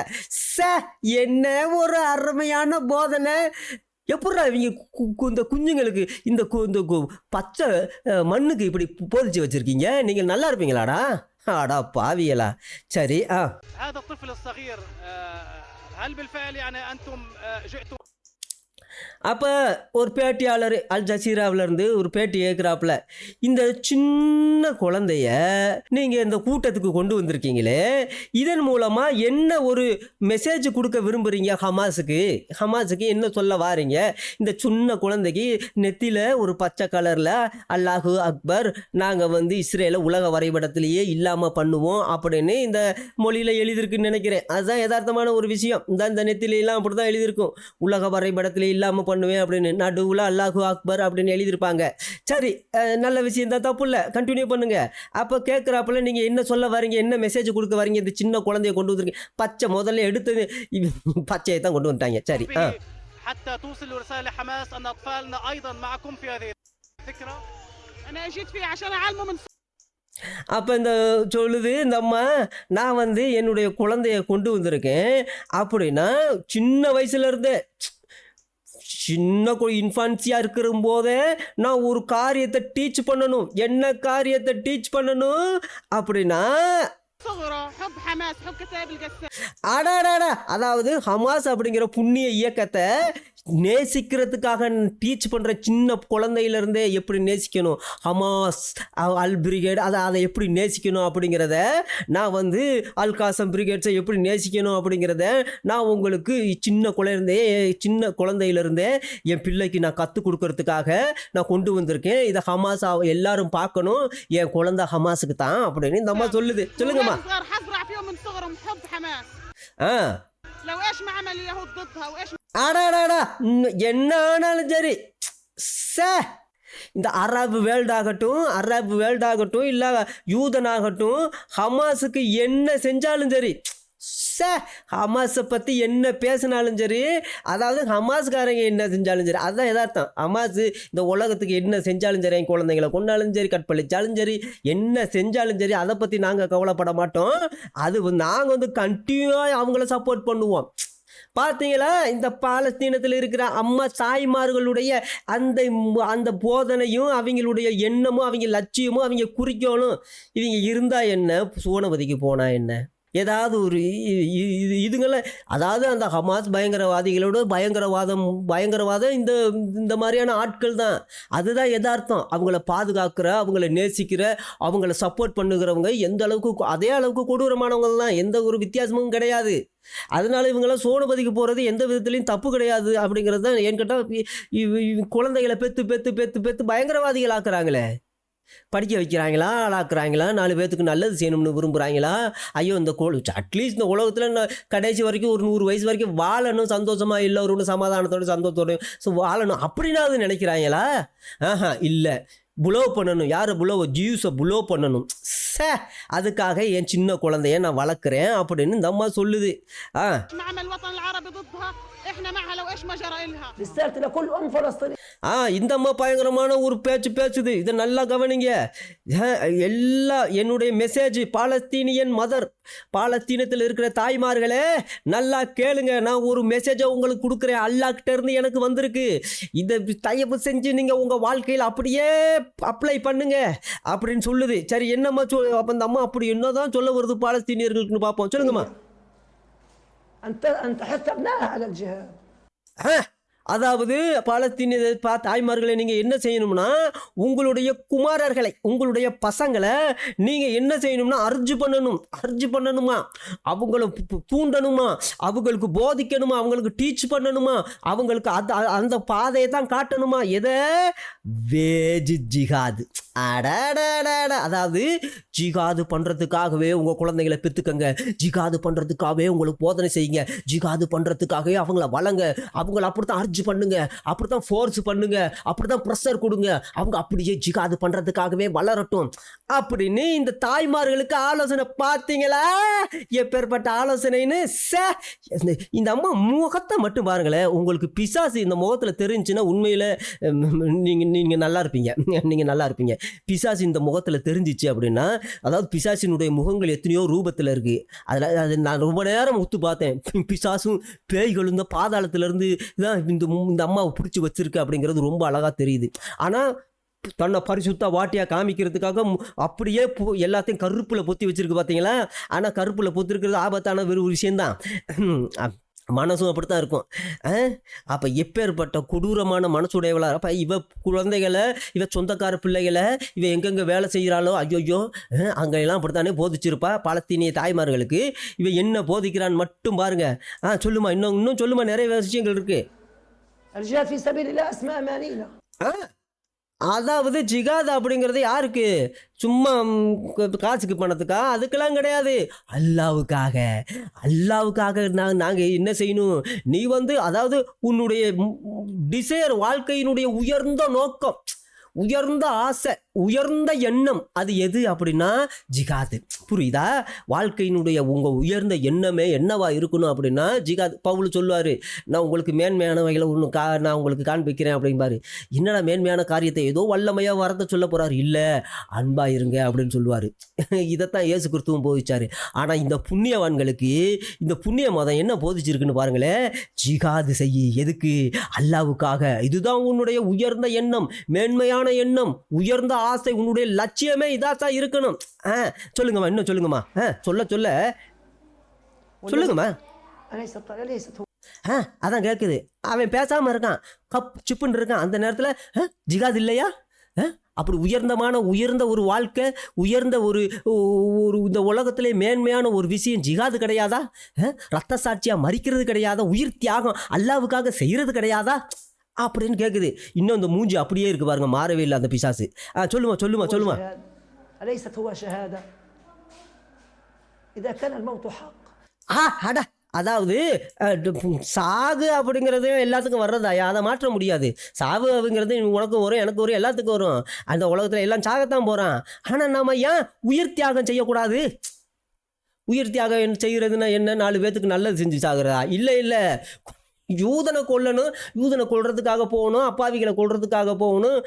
என்ன ஒரு அருமையான போதனை. எப்படா இவங்க இந்த குஞ்சுங்களுக்கு இந்த பச்சை மண்ணுக்கு இப்படி போதிச்சு வச்சிருக்கீங்க, நீங்கள் நல்லா இருப்பீங்களாடா? ஆடா பாவியலா. சரி. هذا الطفل الصغير هل بالفعل يعني أنتم جئتم அப்போ ஒரு பேட்டியாளர் அல் ஜசீராவிலேருந்து ஒரு பேட்டி கேட்குறாப்புல, இந்த சின்ன குழந்தைய நீங்கள் இந்த கூட்டத்துக்கு கொண்டு வந்திருக்கீங்களே, இதன் மூலமாக என்ன ஒரு மெசேஜ் கொடுக்க விரும்புகிறீங்க? ஹமாஸுக்கு என்ன சொல்ல வாரீங்க? இந்த சின்ன குழந்தைக்கு நெத்தியில் ஒரு பச்சை கலரில் அல்லாஹு அக்பர், நாங்கள் இஸ்ரேலை உலக வரைபடத்திலேயே இல்லாமல் பண்ணுவோம் அப்படின்னு இந்த மொழியில் எழுதியிருக்குன்னு நினைக்கிறேன். அதுதான் யதார்த்தமான ஒரு விஷயம். இந்த நெத்திலாம் அப்படி தான் எழுதியிருக்கும், உலக வரைபடத்திலே இல்லாமல் பண்ணுவேன் அப்படின்னு, நடுவில் அல்லாஹு அக்பர் அப்படின்னு எழுதியிருப்பாங்க. சரி, நல்ல விஷயம் தான், தப்பு இல்லை, கண்டினியூ பண்ணுங்க. அப்போ கேட்குறாப்புல, நீங்கள் என்ன சொல்ல வரீங்க, என்ன மெசேஜ் கொடுக்க வரீங்க? இந்த சின்ன குழந்தைய கொண்டு வந்துருக்கீங்க, பச்சை முதல்ல எடுத்தது பச்சையை தான் கொண்டு வந்துட்டாங்க. சரி. حتى توصلوا رسالة حماس أن أطفالنا أيضا معكم في هذه الذكرى. أنا جيت فيه عشان أعلمه من அப்போ இந்த சொல்லுது இந்த அம்மா, நான் என்னுடைய குழந்தைய கொண்டு வந்திருக்கேன் அப்படின்னா, சின்ன வயசுலேருந்தே இன்ஃபான்சியாக இருக்கிற போதே நான் ஒரு காரியத்தை டீச் பண்ணணும். என்ன காரியத்தை டீச் பண்ணணும் அப்படின்னா, அடாடாடா, அதாவது ஹமாஸ் அப்படிங்கிற புண்ணிய இயக்கத்தை நேசிக்கிறதுக்காக டீச் பண்ணுற. சின்ன குழந்தையிலேருந்தே எப்படி நேசிக்கணும், ஹமாஸ் அல் பிரிகேட் அதை எப்படி நேசிக்கணும் அப்படிங்கிறத நான் அல் காசம் பிரிகேட்ஸை எப்படி நேசிக்கணும் அப்படிங்கிறத நான் உங்களுக்கு சின்ன குழந்தையிலேருந்தே என் பிள்ளைக்கு நான் கற்றுக் கொடுக்கறதுக்காக நான் கொண்டு வந்திருக்கேன். இதை ஹமாஸ் எல்லாரும் பார்க்கணும், என் குழந்தை ஹமாஸுக்கு தான் அப்படின்னு இந்த அம்மா சொல்லுது. சொல்லுங்கம்மா. ஆடாடாடா, என்ன ஆனாலும் சரி, இந்த அரபு வேர்ல்டு ஆகட்டும் இல்லை யூதனாகட்டும், ஹமாஸுக்கு என்ன செஞ்சாலும் சரி, ஹமாஸை பற்றி என்ன பேசினாலும் சரி, அதாவது ஹமாஸ்காரங்க என்ன செஞ்சாலும் சரி, அதுதான் யதார்த்தம். ஹமாஸ் இந்த உலகத்துக்கு என்ன செஞ்சாலும் சரி, என் குழந்தைங்களை கொண்டாலும் சரி, கற்பழிச்சாலும் சரி, என்ன செஞ்சாலும் சரி, அதை பற்றி நாங்கள் கவலைப்பட மாட்டோம். அது நாங்கள் கண்டினியூவாக அவங்கள சப்போர்ட் பண்ணுவோம். பார்த்தீங்களா, இந்த பாலஸ்தீனத்தில் இருக்கிற அம்மா தாய்மார்களுடைய அந்த போதனையும் அவங்களுடைய எண்ணமும் அவங்க லட்சியமும் அவங்க குறிக்கோளும், இவங்க இருந்தால் என்ன, சோனபதிக்கு போனால் என்ன, ஏதாவது ஒரு இதுங்களாம். அதாவது அந்த ஹமாஸ் பயங்கரவாதிகளோட பயங்கரவாதம் இந்த மாதிரியான ஆட்கள் தான். அதுதான் யதார்த்தம். அவங்கள பாதுகாக்கிற, அவங்கள நேசிக்கிற, அவங்கள சப்போர்ட் பண்ணுகிறவங்க எந்த அளவுக்கு அதே அளவுக்கு கொடூரமானவங்க தான், எந்த ஒரு வித்தியாசமும் கிடையாது. அதனால இவங்களாம் சோனபதிக்கு போகிறது எந்த விதத்துலையும் தப்பு கிடையாது அப்படிங்கிறது தான். ஏன்னு கேட்டால் குழந்தைகளை பெற்று பயங்கரவாதிகள் ஆக்குறாங்களே, படிக்க வைக்கிறாங்களா, ஆளாக்குறாங்களா, 4 பேர்த்துக்கு நல்லது செய்யணும்னு விரும்புகிறாங்களா? ஐயோ, இந்த அட்லீஸ்ட் இந்த உலகத்தில் கடைசி வரைக்கும் ஒரு 100 வயசு வரைக்கும் வாழணும், சந்தோஷமாக எல்லோரும் சமாதானத்தோடு சந்தோஷத்தோடு வாழணும் அப்படின்னு அது நினைக்கிறாங்களா? இல்லை, புலோ பண்ணணும். யாரை புலோவை? ஜியூஸை புலோ பண்ணணும். அதுக்காக என் சின்ன குழந்தைய நான் வளர்க்குறேன் அப்படின்னு இந்த அம்மா சொல்லுது. இந்த அம்மா பயங்கரமான ஒரு பேச்சு பேசுது, இதை நல்லா கவனிங்க. எல்லா என்னுடைய மெசேஜ் பாலஸ்தீனியன் மதர், பாலஸ்தீனத்தில் இருக்கிற தாய்மார்களே நல்லா கேளுங்க. நான் ஒரு மெசேஜை உங்களுக்கு கொடுக்குறேன், அல்லாஹ்கிட்ட இருந்து எனக்கு வந்திருக்கு. இதை தயவு செஞ்சு நீங்கள் உங்கள் வாழ்க்கையில் அப்படியே அப்ளை பண்ணுங்க அப்படின்னு சொல்லுது. சரி, என்னம்மா அப்போ இந்த அம்மா அப்படி என்னதான் சொல்ல வருது பாலஸ்தீனியர்களுக்குன்னு பார்ப்போம். சொல்லுங்கம்மா. أن تحث أبنائها على الجهاد. அதாவது பாலஸ்தீனிய தாய்மார்களை நீங்கள் என்ன செய்யணும்னா, உங்களுடைய குமாரர்களை, உங்களுடைய பசங்களை நீங்கள் என்ன செய்யணும்னா அர்ஜு பண்ணணுமா, அவங்கள தூண்டணுமா, அவங்களுக்கு போதிக்கணுமா, அவங்களுக்கு டீச் பண்ணணுமா, அவங்களுக்கு அந்த பாதையை தான் காட்டணுமா. எதை? வேஜ் ஜிகாது. அதாவது ஜிகாது பண்ணுறதுக்காகவே உங்கள் குழந்தைகளை பெற்றுக்கங்க, ஜிகாது பண்ணுறதுக்காகவே உங்களுக்கு போதனை செய்யுங்க, ஜிகாது பண்ணுறதுக்காகவே அவங்கள வளங்க, அவங்கள அப்படித்தான் அர்ஜு பண்ணுங்க, அப்படித்தான் ஃபோர்ஸ் பண்ணுங்க, அப்படித்தான் ப்ரெஷர் கொடுங்க, அவங்க அப்படியே ஜிகாது பண்ணுறதுக்காகவே வளரட்டும் அப்படின்னு இந்த தாய்மார்களுக்கு ஆலோசனை. பார்த்தீங்களா எப்பேற்பட்ட ஆலோசனைன்னு? இந்த அம்மா முகத்தை மட்டும் பாருங்களேன். உங்களுக்கு பிசாசு இந்த முகத்தில் தெரிஞ்சுன்னா உண்மையில் நீங்கள் நல்லா இருப்பீங்க. பிசாசு இந்த முகத்தில் தெரிஞ்சிச்சு அப்படின்னா, அதாவது பிசாசினுடைய முகங்கள் எத்தனையோ ரூபத்தில் இருக்குது. அதில் அது நான் ரொம்ப நேரம் உத்து பார்த்தேன். பிசாசும் பேய்களும் இந்த பாதாளத்திலேருந்து தான் இந்த அம்மாவை பிடிச்சி வச்சிருக்கு அப்படிங்கிறது ரொம்ப அழகாக தெரியுது. ஆனால் தன்னை பரிசுத்த வாட்டியாக காமிக்கிறதுக்காக அப்படியே எல்லாத்தையும் கருப்பில் பொத்தி வச்சிருக்கு, பார்த்தீங்களா? ஆனால் கருப்பில் பொத்திருக்கிறது ஆபத்தான ஒரு விஷயந்தான். மனசும் அப்படித்தான் இருக்கும். அப்போ எப்பேற்பட்ட கொடூரமான மனசுடையவளாக. அப்போ இவ குழந்தைகளை, இவ சொந்தக்கார பிள்ளைகளை இவ எங்கெங்கே வேலை செய்கிறாளோ ஐயோ அங்கெல்லாம் அப்படித்தானே போதிச்சிருப்பா பாலஸ்தீனிய தாய்மார்களுக்கு. இவ என்ன போதிக்கிறான்னு மட்டும் பாருங்க. சொல்லுமா, இன்னும் சொல்லுமா, நிறைய விஷயங்கள் இருக்கு. அதாவது ஜிகாத் அப்படிங்கிறது யாருக்கு? சும்மா காசுக்கு பணத்துக்கா? அதுக்கெல்லாம் கிடையாது. அல்லாவுக்காக நாங்கள் என்ன செய்யணும்? நீ அதாவது உன்னுடைய டிசையர், வாழ்க்கையினுடைய உயர்ந்த நோக்கம், உயர்ந்த ஆசை, உயர்ந்த எண்ணம் அது எது அப்படின்னா ஜிகாது. புரியுதா? வாழ்க்கையினுடைய உங்கள் உயர்ந்த எண்ணமே என்னவா இருக்கணும் அப்படின்னா ஜிகாது. பவுல் சொல்லுவார், நான் உங்களுக்கு மேன்மையானவைகளை ஒன்று நான் உங்களுக்கு காண்பிக்கிறேன் அப்படின்பாரு. என்னடா மேன்மையான காரியத்தை ஏதோ வல்லமையாக வரத சொல்ல போகிறாரு? இல்லை, அன்பா இருங்க அப்படின்னு சொல்லுவார். இதைத்தான் இயேசு கிறிஸ்துவும் போதிச்சார். ஆனால் இந்த புண்ணியவான்களுக்கு இந்த புண்ணிய மதம் என்ன போதிச்சிருக்குன்னு பாருங்களேன். ஜிகாது செய்யி. எதுக்கு? அல்லாவுக்காக. இதுதான் உன்னுடைய உயர்ந்த எண்ணம், மேன்மையான எண்ணம், உயர்ந்த ஆசை, உன்னுடைய லட்சியமே இதாத்தான் இருக்கணும். சொல்லுங்கம்மா, இன்னும் சொல்லுங்கம்மா. சொல்லுங்கம்மா. அதான் கேட்குது. அவன் பேசாமல் இருக்கான், கப் சிப்புன்னு இருக்கான். அந்த நேரத்தில் ஜிகாது இல்லையா? அப்படி உயர்ந்த ஒரு வாழ்க்கை, உயர்ந்த ஒரு இந்த உலகத்திலே மேன்மையான ஒரு விஷயம் ஜிகாது கிடையாதா? ரத்த சாட்சியாக மறிக்கிறது கிடையாதா? உயிர் தியாகம் அல்லாவுக்காக செய்கிறது கிடையாதா அப்படின்னு கேட்குது. இன்னும் இந்த மூஞ்சி அப்படியே இருக்கு பாருங்க, மாறவே இல்லை அந்த பிசாசு. சொல்லுமா. அதாவது சாகு அப்படிங்கிறது எல்லாத்துக்கும் வர்றதாயா? அதை மாற்ற முடியாது. சாவு அப்படிங்கிறது உனக்கும் வரும், எனக்கு வரும், எல்லாத்துக்கும் வரும். அந்த உலகத்தில் எல்லாம் சாகத்தான் போகிறான். ஆனால் நம்ம ஏன் உயிர் தியாகம் செய்யக்கூடாது? உயிர் தியாகம் செய்கிறதுனா என்ன? 4 பேத்துக்கு நல்லது செஞ்சு சாகுறதா? இல்லை, யூதனை கொல்றதுக்காக போகணும், அப்பாவிகளை கொல்றதுக்காக போகணும்,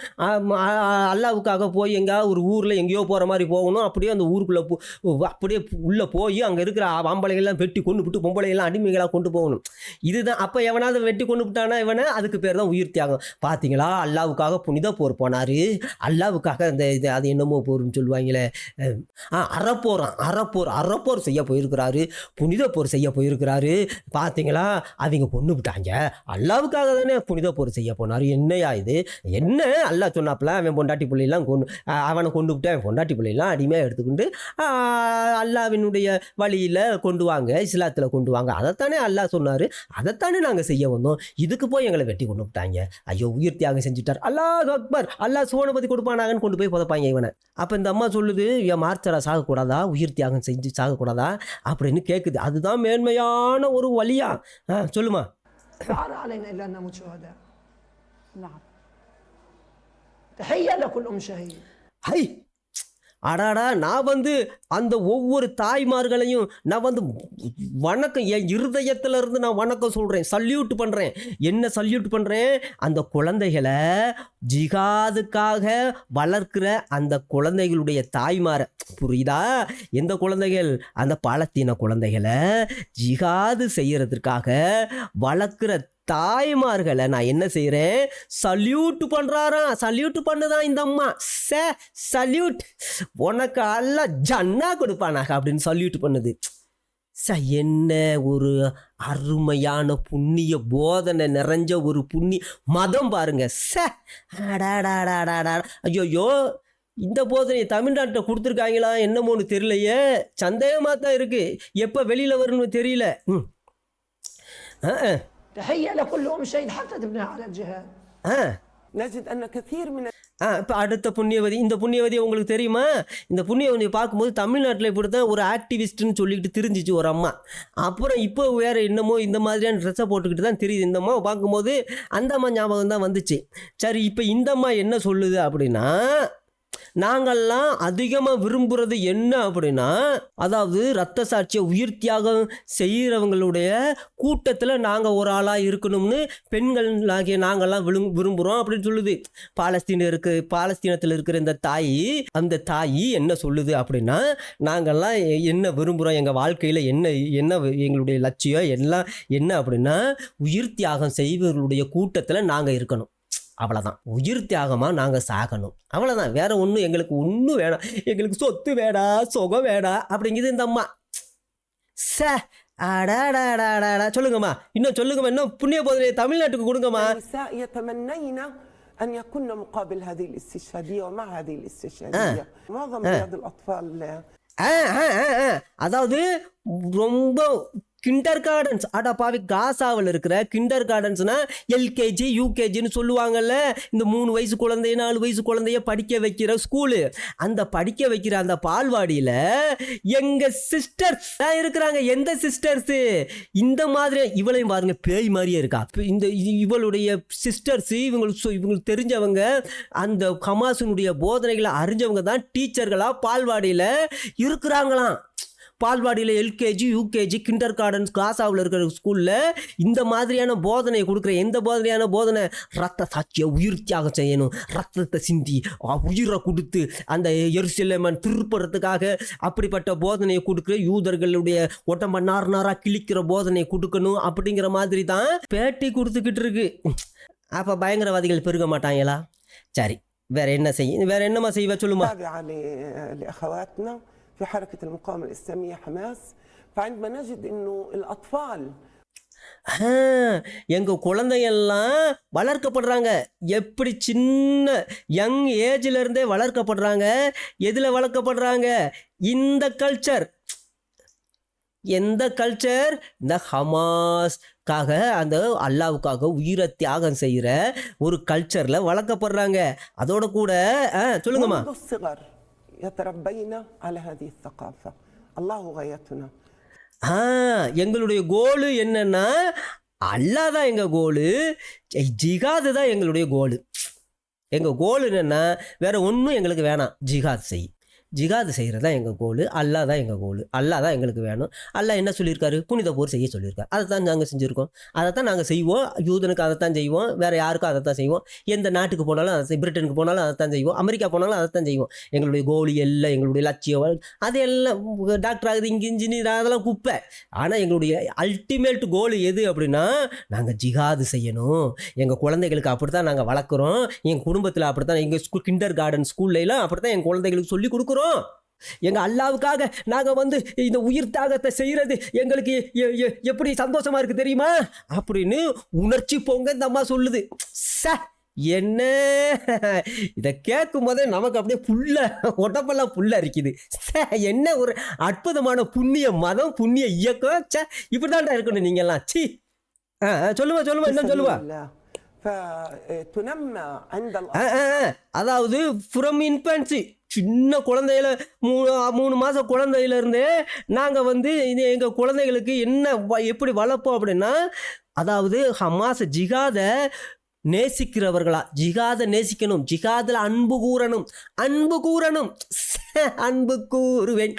அல்லாவுக்காக போய் எங்கேயாவது ஒரு ஊரில் எங்கேயோ போகிற மாதிரி போகணும். அப்படியே அந்த ஊருக்குள்ளே அப்படியே உள்ளே போய் அங்கே இருக்கிற ஆம்பளைகள்லாம் வெட்டி கொண்டு விட்டு பொம்பளைகள்லாம் அடிமைகளாக கொண்டு போகணும். இதுதான். அப்போ எவனாவது வெட்டி கொண்டு விட்டானா இவனை, அதுக்கு பேர் தான் உயிர் தியாகம். பார்த்தீங்களா? அல்லாவுக்காக புனித போர் போனார். அல்லாவுக்காக அது என்னமோ போர்னு சொல்லுவாங்களே, அறப்போர் செய்ய போயிருக்கிறாரு, புனித போர் செய்ய போயிருக்கிறாரு. பார்த்தீங்களா? அவங்க கொண்டு அல்லாவுக்காக தானே புனித போர் செய்ய போனார். என்னையா இது? என்ன அல்லாஹ் சொன்னாப்புல அவன் பொண்டாட்டி பிள்ளைலாம் அவனை கொண்டு விட்டு அவன் பொண்டாட்டி பிள்ளைலாம் அடிமையாக எடுத்துக்கொண்டு அல்லாவினுடைய வழியில் கொண்டு வாங்க, இஸ்லாத்தில் கொண்டு வாங்க. அதைத்தானே அல்லாஹ் சொன்னார், அதைத்தானே நாங்கள் செய்ய வந்தோம். இதுக்கு போய் எங்களை வெட்டி கொண்டு விட்டாங்க. ஐயோ, உயிர் தியாகம் செஞ்சுட்டார். அல்லாஹ் அக்பர், அல்லாஹ் சோனபதி கொடுப்பானாங்கன்னு கொண்டு போய் புதைப்பாங்க இவனை. அப்போ இந்த அம்மா சொல்லுது, என் மார்ச்சரா சாகக்கூடாதா? உயிர் தியாகம் செஞ்சு சாகக்கூடாதா அப்படின்னு கேட்குது. அதுதான் மேன்மையான ஒரு வழியா? சொல்லுமா. تعال علينا إلا أن نموت شهداء. نعم. تحية لكل أم شهيد. அடாடா நான் வந்து அந்த ஒவ்வொரு தாய்மார்களையும் நான் வந்து வணக்கம், என் இருதயத்துல இருந்து நான் வணக்கம் சொல்கிறேன், சல்யூட் பண்ணுறேன். என்ன சல்யூட் பண்ணுறேன்? அந்த குழந்தைகளை ஜிகாதுக்காக வளர்க்கிற அந்த குழந்தைகளுடைய தாய்மாரை, புரியுதா? எந்த குழந்தைகள்? அந்த பாலஸ்தீன குழந்தைகளை ஜிகாது செய்யறதுக்காக வளர்க்குற தாய்மார்களை நான் என்ன செய்கிறேன்? சல்யூட் பண்ணுறாராம். சல்யூட் பண்ணுதான் இந்த அம்மா. சல்யூட், உனக்கு அல்ல ஜன்னா கொடுப்பானாக அப்படின்னு சல்யூட் பண்ணுது. என்ன ஒரு அருமையான புண்ணிய போதனை நிறைஞ்ச ஒரு புண்ணிய மதம் பாருங்க. அடாடாடாடாடா, ஐயோயோ, இந்த போதனை தமிழ்நாட்டில் கொடுத்துருக்காங்களா என்னமோன்னு தெரியலையே, சந்தேகமாக தான் இருக்குது. எப்போ வெளியில் வரும்னு தெரியல. تهيأ لكل أم شهيد حتى تبني على الجهاد. نجد أن كثير من இப்போ அடுத்த புண்ணியவதி, இந்த புண்ணியவதி உங்களுக்கு தெரியுமா? இந்த புண்ணியவதியை பார்க்கும்போது தமிழ்நாட்டில் இப்படி தான் ஒரு ஆக்டிவிஸ்ட்டுன்னு சொல்லிக்கிட்டு தெரிஞ்சிச்சு ஒரு அம்மா. அப்புறம் இப்போ வேறு என்னமோ இந்த மாதிரியான ட்ரெஸ்ஸை போட்டுக்கிட்டு தான் தெரியுது. இந்த அம்மாவை பார்க்கும்போது அந்த அம்மா ஞாபகம் தான் வந்துச்சு. சரி, இப்போ இந்த அம்மா என்ன சொல்லுது அப்படின்னா, நாங்கள்லாம் அதிகமாக விரும்புகிறது என்ன அப்படின்னா, அதாவது இரத்த சாட்சியை உயிர் தியாகம் செய்கிறவங்களுடைய கூட்டத்தில் நாங்கள் ஒரு ஆளாக இருக்கணும்னு பெண்கள் ஆகிய நாங்கள்லாம் விரும்புகிறோம் அப்படின்னு சொல்லுது. பாலஸ்தீனத்தில் இருக்கிற இந்த தாய், அந்த தாய் என்ன சொல்லுது அப்படின்னா, நாங்கள்லாம் என்ன விரும்புகிறோம், எங்கள் வாழ்க்கையில் என்ன எங்களுடைய லட்சியம் எல்லாம் என்ன அப்படின்னா, உயிர் தியாகம் செய்பவர்களுடைய கூட்டத்தில் நாங்கள் இருக்கணும். அவ்வளோதான். உயிர் தியாகமாக நாங்கள் சாகணும், அவ்வளோதான். வேற ஒன்றும் எங்களுக்கு ஒன்றும் வேணாம். எங்களுக்கு சொத்து வேடா, சுகம் வேடா அப்படிங்குது இந்த அம்மா. அடாடாடாடா, சொல்லுங்கம்மா, இன்னும் சொல்லுங்கம்மா, இன்னும் புண்ணிய போதனை தமிழ்நாட்டுக்கு கொடுங்கம்மா. أن يكون مقابل هذه الاستشهادية ومع هذه الاستشهادية معظم رياض الأطفال. அதாவது ரொம்ப கிண்டர் கார்டன்ஸ், பாவி காசாவில் இருக்கிற கிண்டர் கார்டன்ஸ்னா எல்கேஜி யூகேஜின்னு சொல்லுவாங்கல்ல, இந்த 3 வயசு குழந்தைய 4 வயசு குழந்தைய படிக்க வைக்கிற ஸ்கூலு. அந்த படிக்க வைக்கிற அந்த பால்வாடியில் எங்கள் சிஸ்டர்ஸ் தான் இருக்கிறாங்க. எந்த சிஸ்டர்ஸு? இந்த மாதிரி இவளையும் பாருங்க, பேய் மாதிரியே இருக்கா. இந்த இவளுடைய சிஸ்டர்ஸு, இவங்களுக்கு தெரிஞ்சவங்க, அந்த ஹமாஸினுடைய போதனைகளை அறிஞ்சவங்க தான் டீச்சர்களாக பால்வாடியில் இருக்கிறாங்களாம். பால்வாடியில் எல்கேஜி யூகேஜி கிண்டர் கார்டன்ஸ் காசாவில் இருக்கிற ஸ்கூலில் இந்த மாதிரியான போதனை கொடுக்குற. எந்த மாதிரியான போதனை? ரத்த சாட்சியை உயிர் தியாகம் செய்யணும், ரத்தத்தை சிந்தி உயிரை கொடுத்து அந்த எருசலேமன் திருப்புறத்துக்காக அப்படிப்பட்ட போதனையை கொடுக்குற, யூதர்களுடைய உடம்ப நாராக கிழிக்கிற போதனையை கொடுக்கணும் அப்படிங்கிற மாதிரி தான் பேட்டி கொடுத்துக்கிட்டு இருக்கு. அப்போ பயங்கரவாதிகள் பெருக மாட்டாங்களா? சரி, வேற என்ன வேற என்னமா செய்வ சொல்லுமா? في حركة المقاومة الإسلامية حماس، فعندما نجد إنه الأطفال எங்கள் குழந்தையெல்லாம் வளர்க்கப்படுறாங்க. எப்படி? சின்ன யங் ஏஜிலிருந்தே வளர்க்கப்படுறாங்க. எதில் வளர்க்கப்படுறாங்க? இந்த கல்ச்சர். எந்த கல்ச்சர்? இந்த ஹமாஸ்க்காக, அந்த அல்லாவுக்காக உயிரை தியாகம் செய்கிற ஒரு கல்ச்சரில் வளர்க்கப்படுறாங்க. அதோட கூட சொல்லுங்கம்மா. يتربينا على هذه الثقافة. الله غايتنا. எங்களுடைய கோலு என்னன்னா, அல்லாஹ் தான் எங்கள் கோலு, ஜிகாது தான் எங்களுடைய கோலு. எங்கள் கோல் என்னென்னா வேற ஒன்றும் எங்களுக்கு வேணாம், ஜிகாத் செய். ஜிகாது செய்கிறது தான் எங்கள் கோல். அல்லாஹ் தான் எங்கள் கோல். அல்லாஹ் தான் எங்களுக்கு வேணும். அல்லாஹ் என்ன சொல்லியிருக்காரு? புனித போர் செய்ய சொல்லியிருக்காரு. அதை தான் நாங்கள் செஞ்சுருக்கோம். அதை தான் நாங்கள் செய்வோம். யூதனுக்கு அதை தான் செய்வோம், வேறு யாருக்கும் அதை தான் செய்வோம். எந்த நாட்டுக்கு போனாலும் அதை, பிரிட்டனுக்கு போனாலும் அதை தான் செய்வோம், அமெரிக்கா போனாலும் அதை தான் செய்வோம். எங்களுடைய கோல் எல்லாம், எங்களுடைய லட்சியம் அது எல்லாம். டாக்டர் ஆகுது, இங்கே இன்ஜினியர், அதெல்லாம் குப்பை. ஆனால் எங்களுடைய அல்டிமேட் கோல் எது அப்படின்னா, நாங்கள் ஜிகாது செய்யணும். எங்கள் குழந்தைகளுக்கு அப்படி தான் நாங்கள் வளர்க்குறோம். எங்கள் குடும்பத்தில் அப்படி தான், எங்கள் கிண்டர் கார்டன் ஸ்கூல்லைலாம் அப்படி தான் எங்கள் குழந்தைகளுக்கு சொல்லி கொடுக்குறோம். எங்க அல்லாவுக்காக நாங்க இந்த உயிர் தியாகத்தை செய்யறது எங்களுக்கு எப்படி சந்தோஷமா இருக்கு தெரியுமா அப்படின்னு உணர்ச்சி பொங்க இந்த அம்மா சொல்லுது. என்ன இதை கேட்கும் போதே நமக்கு அப்படியே உடம்பெல்லாம் புல்ல இருக்குது. என்ன ஒரு அற்புதமான புண்ணிய மதம், புண்ணிய இயக்கம். இப்படிதான்டா இருக்கணும் நீங்க எல்லாம். சி சொல்லுவா என்ன சொல்லுவா? அதாவது ஃப்ரம் இன்ஃபன்சி, சின்ன குழந்தையில 3 மாதம் குழந்தையிலேருந்தே நாங்கள் இது எங்கள் குழந்தைகளுக்கு எப்படி வளர்ப்போம் அப்படின்னா, அதாவது ஹமாஸ் ஜிகாதை நேசிக்கிறவர்களா, ஜிகாதை நேசிக்கணும், ஜிகாதில் அன்பு கூறணும். அன்பு கூறுவேன்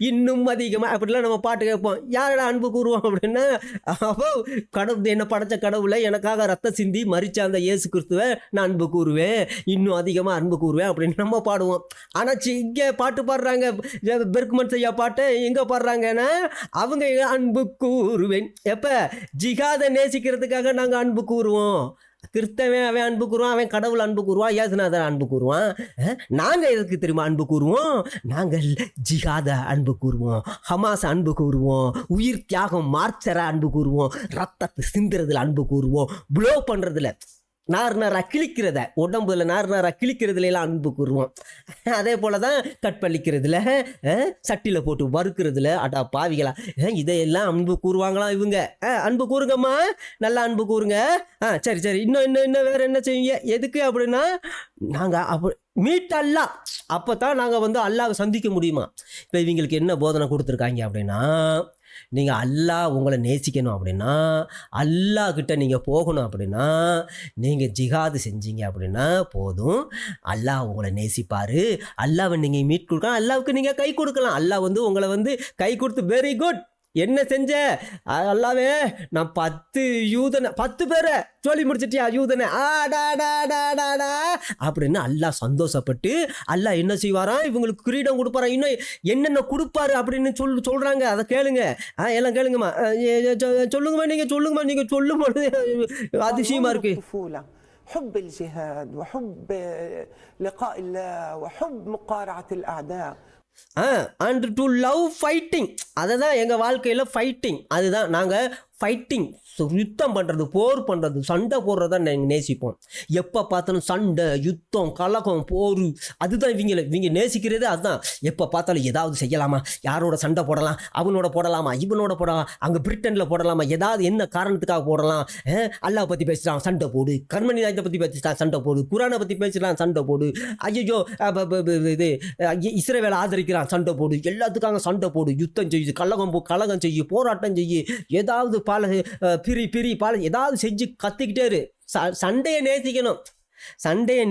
இன்னும் அதிகமாக அப்படிலாம் நம்ம பாட்டு கேட்போம். யாரடா அன்பு கூறுவோம் அப்படின்னா, அப்போ கடவுள் என்ன படைச்ச கடவுளை எனக்காக ரத்த சிந்தி மறிச்ச அந்த இயேசு கிறிஸ்துவை நான் அன்பு கூறுவேன், இன்னும் அதிகமாக அன்பு கூறுவேன் அப்படின்னு நம்ம பாடுவோம். ஆனால் இங்கே பாட்டு பாடுறாங்க, பெர்க்மன் ஐயா பாட்டை எங்கே பாடுறாங்கன்னா, அவங்க அன்பு கூறுவேன். எப்போ ஜிகாதை நேசிக்கிறதுக்காக நாங்கள் அன்பு கூறுவோம். கிறிஸ்தவன் அவன் அன்பு கூறுவான், அவன் கடவுள் அன்பு கூறுவான், இயேசுநாதர் அன்பு கூறுவான். நாங்கள் எதுக்கு தெரியுமா அன்பு கூறுவோம்? நாங்கள் ஜிகாத அன்பு கூறுவோம், ஹமாஸ் அன்பு கூறுவோம், உயிர் தியாகம் மார்ச்சரை அன்பு கூறுவோம், ரத்தத்தை சிந்துறதுல அன்பு கூறுவோம், ப்ளோ பண்ணுறதுல நார் கிழிக்கிறத உடம்புல நார் கிழிக்கிறதுல எல்லாம் அன்பு கூறுவோம். அதே போல தான் கற்பழிக்கிறதுல, சட்டியில் போட்டு வறுக்கிறதுல, அடா பாவிகளா, இதையெல்லாம் அன்பு கூறுவாங்களா இவங்க? அன்பு கூறுங்கம்மா, நல்லா அன்பு கூறுங்க. சரி சரி, இன்னும் வேறு என்ன செய்வீங்க? எதுக்கு அப்படின்னா, நாங்கள் மீட் அல்லா, அப்போ தான் நாங்கள் அல்லாவை சந்திக்க முடியுமா. இப்போ இவங்களுக்கு என்ன போதனை கொடுத்துருக்காங்க அப்படின்னா, நீங்கள் அல்லாஹ் உங்களை நேசிக்கணும் அப்படின்னா, அல்லாஹ்கிட்ட நீங்கள் போகணும் அப்படின்னா, நீங்கள் ஜிஹாது செஞ்சீங்க அப்படின்னா போதும், அல்லாஹ் உங்களை நேசிப்பார். அல்லாவை நீங்கள் மீட் கொடுக்கலாம், அல்லாவுக்கு நீங்கள் கை கொடுக்கலாம். அல்லாஹ் உங்களை கை கொடுத்து வெரி குட் என்ன செஞ்ச அல்லாவே, நான் 10 பேரை சொல்லி முடிச்சிட்டியா யூதனை ஆடாடாடாடாடா அப்படின்னு அல்லாஹ் சந்தோஷப்பட்டு அல்லாஹ் என்ன செய்வாராம், இவங்களுக்கு கிரீடம் கொடுப்பாரா, இன்னும் என்னென்ன கொடுப்பாரு அப்படின்னு சொல்கிறாங்க. அதை கேளுங்க, எல்லாம் கேளுங்கம்மா, சொல்லுங்கம்மா, நீங்கள் சொல்லும் பொழுது அதிசயமாக இருக்கு. حب الجهاد وحب لقاء الله وحب مقارعة الأعداء அண்ட் டு லவ் ஃபைட்டிங். அதை தான் எங்கள் வாழ்க்கையில் ஃபைட்டிங், அதுதான் நாங்கள் ஃபைட்டிங், யுத்தம் பண்ணுறது, போர் பண்ணுறது, சண்டை போடுறத நாங்கள் நேசிப்போம். எப்போ பார்த்தாலும் சண்டை, யுத்தம், கலகம், போர், அதுதான் இவங்க நேசிக்கிறது. அதுதான் எப்போ பார்த்தாலும் ஏதாவது செய்யலாமா, யாரோட சண்டை போடலாம், அவனோட போடலாமா, இவனோட போடலாம், அங்கே பிரிட்டனில் போடலாமா, ஏதாவது என்ன காரணத்துக்காக போடலாம். அல்லாஹ் பற்றி பேசுகிறான் சண்டை போடு, கர்மணி நாயத்தை பற்றி பேசிட்டான் சண்டை போடு, குரானை பற்றி பேசுகிறான் சண்டை போடு, ஐயோ இது இஸ்ரவேலை ஆதரிக்கிறான் சண்டை போடு, எல்லாத்துக்காக சண்டை போடு, யுத்தம் செய்யுது, கலகம் செய்யு, போராட்டம் செய்யு, ஏதாவது பிரி ஏதாவது செஞ்சு கத்திக்கிட்டே இரு. சண்டையை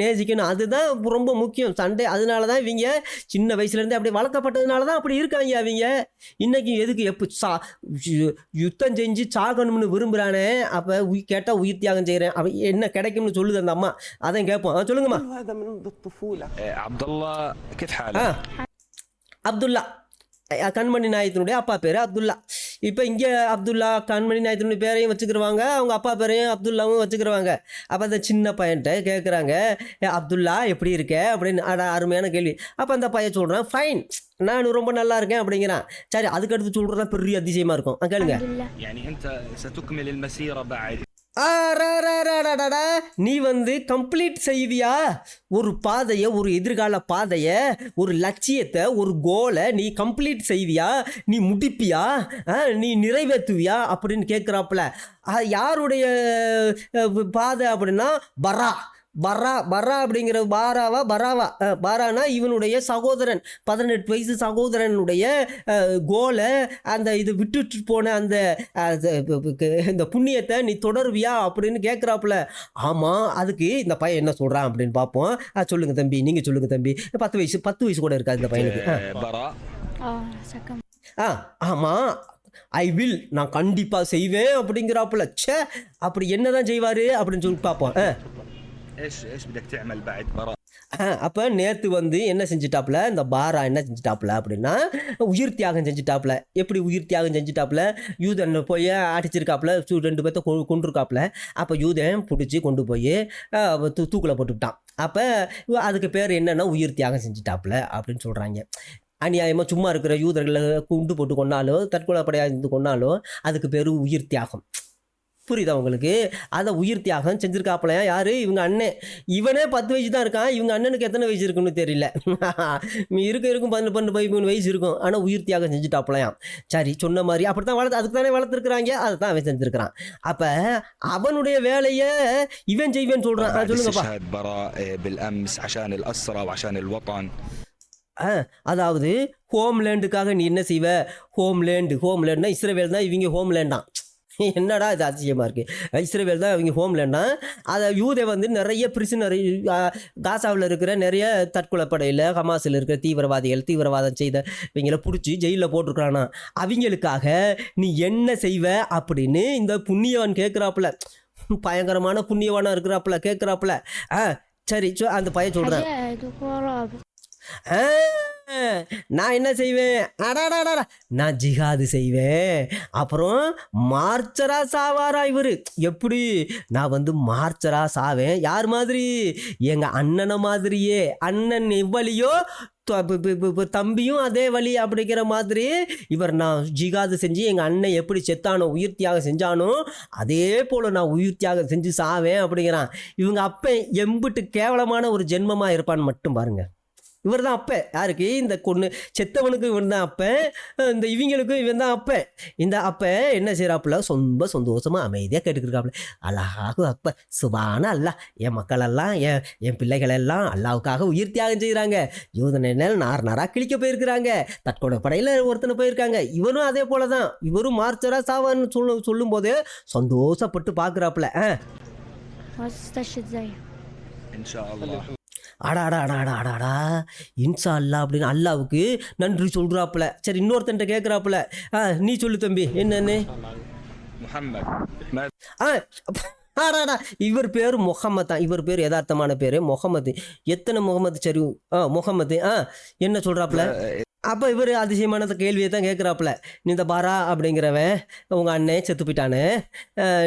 நேசிக்கணும், அதுதான் ரொம்ப முக்கியம். சண்டை, அதனால தான் இவங்க சின்ன வயசுலேருந்து அப்படி வளர்க்கப்பட்டதுனால தான் அப்படி இருக்காங்க. அவங்க இன்னைக்கு எதுக்கு யுத்தம் செஞ்சு சாகணும்னு விரும்புகிறானே, அப்போ கேட்டால் உயிர் தியாகம் செய்கிறேன், அவன் என்ன கிடைக்கும்னு சொல்லுது அந்த அம்மா. அதான் கேட்போம். சொல்லுங்கம்மா. அப்துல்லா கண்மணி நாயத்தினுடைய அப்பா பேர் அப்துல்லா. இப்போ இங்கே அப்துல்லா கண்மணி நாயத்தினுடைய பேரையும் வச்சுக்கிறவாங்க, அவங்க அப்பா பேரையும் அப்துல்லாவும் வச்சுக்கிறவாங்க. அப்போ அந்த சின்ன பையன்கிட்ட கேட்குறாங்க, அப்துல்லா எப்படி இருக்க அப்படின்னு. அருமையான கேள்வி. அப்போ அந்த பையன் சொல்கிறான், ஃபைன், நான் ரொம்ப நல்லா இருக்கேன் அப்படிங்கிறான். சரி, அதுக்கடுத்து சொல்கிறதா பெரிய அதிசயமாக இருக்கும். கேளுங்க. நீ கம்ப்ளீட் செய்வியா ஒரு பாதையை, ஒரு எதிர்கால பாதையை, ஒரு லட்சியத்தை, ஒரு கோலை நீ கம்ப்ளீட் செய்வியா, நீ முடிப்பியா, நீ நிறைவேற்றுவியா அப்படின்னு கேட்குறாப்புல. யாருடைய பாதை அப்படின்னா பரா அப்படிங்கிற பாரானா இவனுடைய சகோதரன், 18 வயசு சகோதரனுடைய கோலை, அந்த இது விட்டுட்டு போன அந்த இந்த புண்ணியத்தை நீ தொடருவியா அப்படின்னு கேட்குறாப்புல. ஆமாம், அதுக்கு இந்த பையன் என்ன சொல்கிறான் அப்படின்னு பார்ப்போம். சொல்லுங்க தம்பி, நீங்கள் சொல்லுங்க தம்பி. 10 வயசு கூட இருக்காது இந்த பையனுக்கு. ஆமாம், ஐ வில், நான் கண்டிப்பாக செய்வேன் அப்படிங்கிறாப்புல. அப்படி என்னதான் செய்வார் அப்படின்னு சொல்லி பார்ப்போம். அப்போ நேற்று என்ன செஞ்சிட்டாப்புல, இந்த பாரா என்ன செஞ்சிட்டாப்புல அப்படின்னா, உயிர் தியாகம் செஞ்சிட்டாப்புல. எப்படி உயிர் தியாகம் செஞ்சிட்டாப்புல? யூதன் போய் அடிச்சிருக்காப்புல, 2 பேர்த்த கொண்டிருக்காப்புல. அப்போ யூதன் பிடிச்சி கொண்டு போய் தூக்கில் போட்டுவிட்டான். அப்போ அதுக்கு பேர் என்னன்னா உயிர் தியாகம் செஞ்சிட்டாப்புல அப்படின்னு சொல்கிறாங்க. அநியாயமாக சும்மா இருக்கிற யூதர்களை குண்டு போட்டு கொண்டாலோ, தற்கொலை படையாக இருந்து கொண்டாலோ, அதுக்கு பேர் உயிர் தியாகம். புரியுதா உங்களுக்கு? அதை உயிர் தியாகம் செஞ்சுருக்காப்பலையா யார்? இவங்க அண்ணன். இவனே 10 வயசு தான் இருக்கான், இவங்க அண்ணனுக்கு எத்தனை வயசு இருக்குன்னு தெரியல. இருக்கும் 12 வயசு இருக்கும், ஆனால் உயிர் தியாகம் செஞ்சுட்டாப்பலையாம். சரி, சொன்ன மாதிரி அப்படி தான் அதுக்கு தானே வளர்த்துருக்குறாங்க, அதை தான் அவன் செஞ்சுருக்கிறான். அப்போ அவனுடைய வேலையை இவன் செய்வேன்னு சொல்கிறான். சொல்லுங்கப்பா. அதாவது ஹோம்லேண்டுக்காக நீ என்ன செய்வ? ஹோம்லேண்ட்னா இஸ்ரவேல் தான், இவங்க ஹோம்லேண்டான். என்னடா இது அதிசயமாக இருக்குது. இஸ்ரேல் தான் அவங்க ஹோம்லேண்டா, அதை யூதை வந்து நிறைய பிரிசனர் காசாவில் இருக்கிற நிறைய தற்கொலைப்படையில் ஹமாஸில் இருக்கிற தீவிரவாதம் செய்த இவங்களை பிடிச்சி ஜெயிலில் போட்டிருக்கிறானா. அவங்களுக்காக நீ என்ன செய்வ அப்படின்னு இந்த புண்ணியவான் கேட்குறாப்புல, பயங்கரமான புண்ணியவானா இருக்கிறாப்புல கேட்குறாப்புல. சரி அந்த பையன் சொல்கிறேன், حاجات وقرابة. நான் என்ன செய்வேன், அடாடாடா நான் ஜிஹாது செய்வேன். அப்புறம் மார்ச்சரா சாவாரா இவர். எப்படி, நான் வந்து மார்ச்சரா சாவேன். யார் மாதிரி, எங்கள் அண்ணனை மாதிரியே. அண்ணன் எவ்வளியோ தம்பியும் அதே வழி அப்படிங்கிற மாதிரி இவர் நான் ஜிகாது செஞ்சு எங்கள் அண்ணன் எப்படி செத்தானோ உயிர் தியாகம் செஞ்சானோ அதே போல் நான் உயிர் தியாகம் செஞ்சு சாவேன் அப்படிங்கிறான். இவங்க அப்போ எம்பிட்டு கேவலமான ஒரு ஜென்மமாக இருப்பான்னு மட்டும் பாருங்க. இவர் தான் அப்போ யாருக்கு, இந்த கொன்று செத்தவனுக்கு இவன் தான் அப்போ, இந்த இவங்களுக்கும் இவன் தான் அப்போ. இந்த அப்போ என்ன செய்கிறாப்புல, ரொம்ப சந்தோஷமாக அமைதியாக கேட்டுக்கிருக்காப்புல. அல்லாஹு அப்போ சுபான அல்லா, என் மக்களெல்லாம் என் பிள்ளைகளெல்லாம் அல்லாவுக்காக உயிர் தியாகம் செய்கிறாங்க. யூதனை நாராக கிழிக்க போயிருக்கிறாங்க, தற்கொலை படையில் ஒருத்தனை போயிருக்காங்க. இவனும் அதே போல தான், இவரும் மார்ச்சரா சாவான்னு சொல்லும் போதே சந்தோஷப்பட்டு பார்க்குறாப்புல. واستشهد زيه ان شاء الله. அடாடா இன்ஷா அல்லா அப்படின்னு அல்லாவுக்கு நன்றி சொல்கிறாப்புல. சரி, இன்னொருத்தன்ட்ட கேட்குறாப்புல, நீ சொல்லு தம்பி என்னன்னு. முஹம்மத். ஆடாடா இவர் பேர் முகமது தான். இவர் பேர் யதார்த்தமான பேர் முகமது. எத்தனை முகமது? சரி முகமது. என்ன சொல்கிறாப்புல. அப்போ இவர் அதிசயமான கேள்வியை தான் கேட்குறாப்புல. நீ இந்த பாரா அப்படிங்கிறவன் உங்கள் அண்ணன் செத்து போயிட்டானே,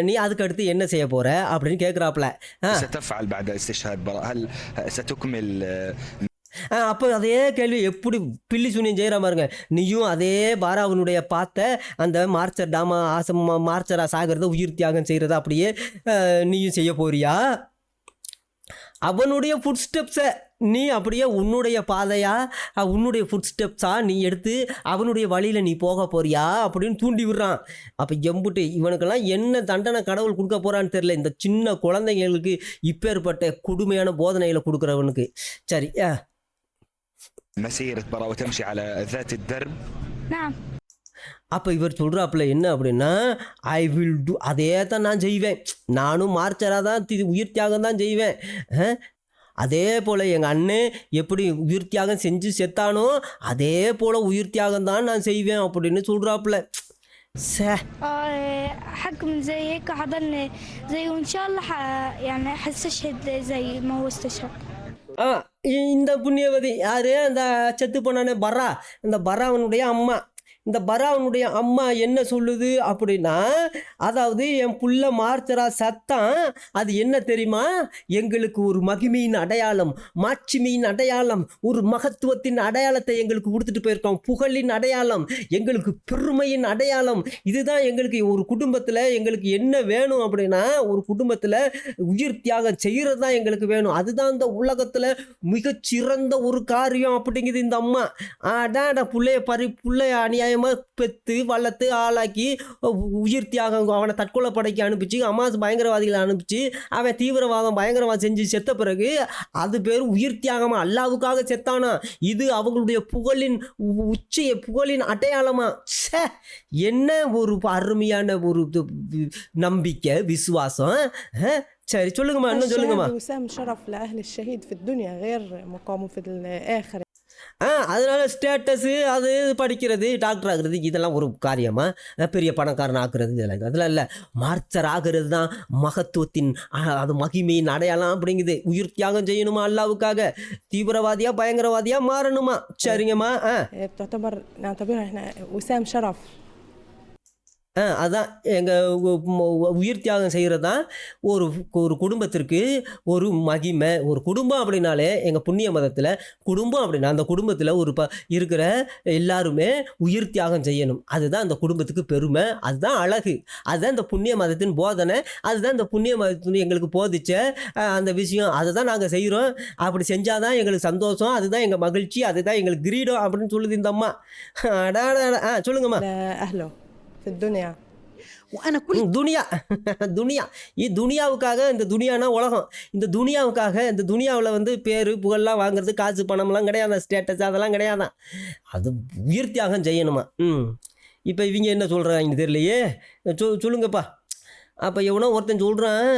நீ அதுக்கு அடுத்து என்ன செய்ய போகிற அப்படின்னு கேட்குறாப்புல. அப்போ அதே கேள்வி எப்படி பில்லி சுனியம் செய்கிற மாதிரிங்க. நீயும் அதே பாராவனுடைய பார்த்த அந்த மார்ச்சரா சாகிறத உயிர் தியாகம் செய்கிறத அப்படியே நீயும் செய்ய போறியா? அவனுடைய ஃபுட் ஸ்டெப்ஸை நீ அப்படியே உன்னுடைய பாதையா, உன்னுடைய ஃபுட் ஸ்டெப்ஸாக நீ எடுத்து அவனுடைய வழியில் நீ போக போறியா அப்படின்னு தூண்டி விடுறான். அப்போ எம்புட்டு இவனுக்கெல்லாம் என்ன தண்டனை கடவுள் கொடுக்க போகிறான்னு தெரில. இந்த சின்ன குழந்தைங்களுக்கு இப்பேற்பட்ட கொடுமையான போதனைகளை கொடுக்குறவனுக்கு. சரி, مسيرة براء وتمشي على ذات الدرب. نعم. அப்போ இவர் சொல்கிறாப்புல என்ன அப்படின்னா, ஐ வில் டூ, அதே தான் நான் செய்வேன். நானும் மார்ச்சராக தான் உயிர் தியாகம் தான் செய்வேன். அதே போல் எங்கள் அண்ணன் எப்படி உயிர் தியாகம் செஞ்சு செத்தானோ அதே போல் உயிர் தியாகம் தான் நான் செய்வேன் அப்படின்னு சொல்கிறாப்புல. حكم زي هيك حضرني زي وإن شاء الله يعني حستشهد زي ما هو استشهد. இந்த புண்ணியவதி யாரு, அந்த செத்து போனானே பரா, இந்த பராவனுடைய அம்மா. இந்த பராவனுடைய அம்மா என்ன சொல்லுது அப்படின்னா, அதாவது என் புள்ள மார்ச்சரா சத்தம் அது என்ன தெரியுமா, எங்களுக்கு ஒரு மகிமையின் அடையாளம், மாட்சிமையின் அடையாளம், ஒரு மகத்துவத்தின் அடையாளத்தை எங்களுக்கு கொடுத்துட்டு போயிருக்கோம், புகழின் அடையாளம், எங்களுக்கு பெருமையின் அடையாளம். இதுதான் எங்களுக்கு ஒரு குடும்பத்தில் எங்களுக்கு என்ன வேணும் அப்படின்னா, ஒரு குடும்பத்தில் உயிர் தியாகம் செய்கிறது தான் எங்களுக்கு வேணும். அதுதான் இந்த உலகத்தில் மிகச்சிறந்த ஒரு காரியம் அப்படிங்குது இந்த அம்மா. அடாடா பிள்ளைய அநியாயமாக பெற்று வளர்த்து ஆளாக்கி உயிர் தியாகம் அவனை தற்கொலை படைக்கு அனுப்பிச்சு, ஹமாஸ் பயங்கரவாதிகளை அனுப்பிச்சு, அவன் பயங்கரவாதம் செஞ்சு செத்த பிறகு அது பேர் உயிர் தியாகமா, அல்லாவுக்காக செத்தானா. இது அவங்களுடைய புகழின் அடையாளமா. என்ன ஒரு அருமையான ஒரு நம்பிக்கை, விசுவாசம். சரி சொல்லுங்கம்மா, இன்னும் சொல்லுங்கம்மா. وسام شرف لأهل الشهيد في الدنيا غير مقامه في الآخرة. அதனால ஸ்டேட்டஸு அது படிக்கிறது, டாக்டர் ஆகுறது இதெல்லாம் ஒரு காரியமா, பெரிய பணக்காரன் ஆக்குறது இதெல்லாம் அதெல்லாம் இல்லை. மார்ச்சர் ஆகிறது தான் மகத்துவத்தின் அது மகிமையின் அடையாளம் அப்படிங்குது. உயிர் தியாகம் செய்யணுமா அல்லாவுக்காக, தீவிரவாதியா பயங்கரவாதியா மாறணுமா. சரிங்கம்மா. نعتبرها احنا وسام شرف. அதான் எங்கள் உயிர் தியாகம் செய்கிறது தான் ஒரு குடும்பத்திற்கு ஒரு மகிமை. ஒரு குடும்பம் அப்படின்னாலே எங்கள் புண்ணிய மதத்தில் குடும்பம் அப்படின்னா அந்த குடும்பத்தில் இருக்கிற எல்லாருமே உயிர் தியாகம் செய்யணும். அதுதான் அந்த குடும்பத்துக்கு பெருமை, அதுதான் அழகு, அதுதான் இந்த புண்ணிய மதத்தின் போதனை, அதுதான் இந்த புண்ணிய மதத்தின் எங்களுக்கு போதிச்ச அந்த விஷயம். அதை தான் நாங்கள் செய்கிறோம். அப்படி செஞ்சால் தான் எங்களுக்கு சந்தோஷம், அதுதான் எங்கள் மகிழ்ச்சி, அதுதான் எங்களுக்கு கிரீடம் அப்படின்னு சொல்லுது இந்த அம்மா. சொல்லுங்கம்மா. في الدنيا وانا كل துனியா துனியாவுக்காக, இந்த துனியானா உலகம், இந்த துனியாவுக்காக இந்த துனியாவில் வந்து பேர் புகழெலாம் வாங்குறது, காசு பணம்லாம் கிடையாது, ஸ்டேட்டஸ் அதெல்லாம் கிடையாதான். அது உயிர் தியாகம் செய்யணுமா. இப்போ இவங்க என்ன சொல்கிறாங்கன்னு தெரியலையே, சொல்லுங்கப்பா. அப்போ எவனோ ஒருத்தன் சொல்கிறான்,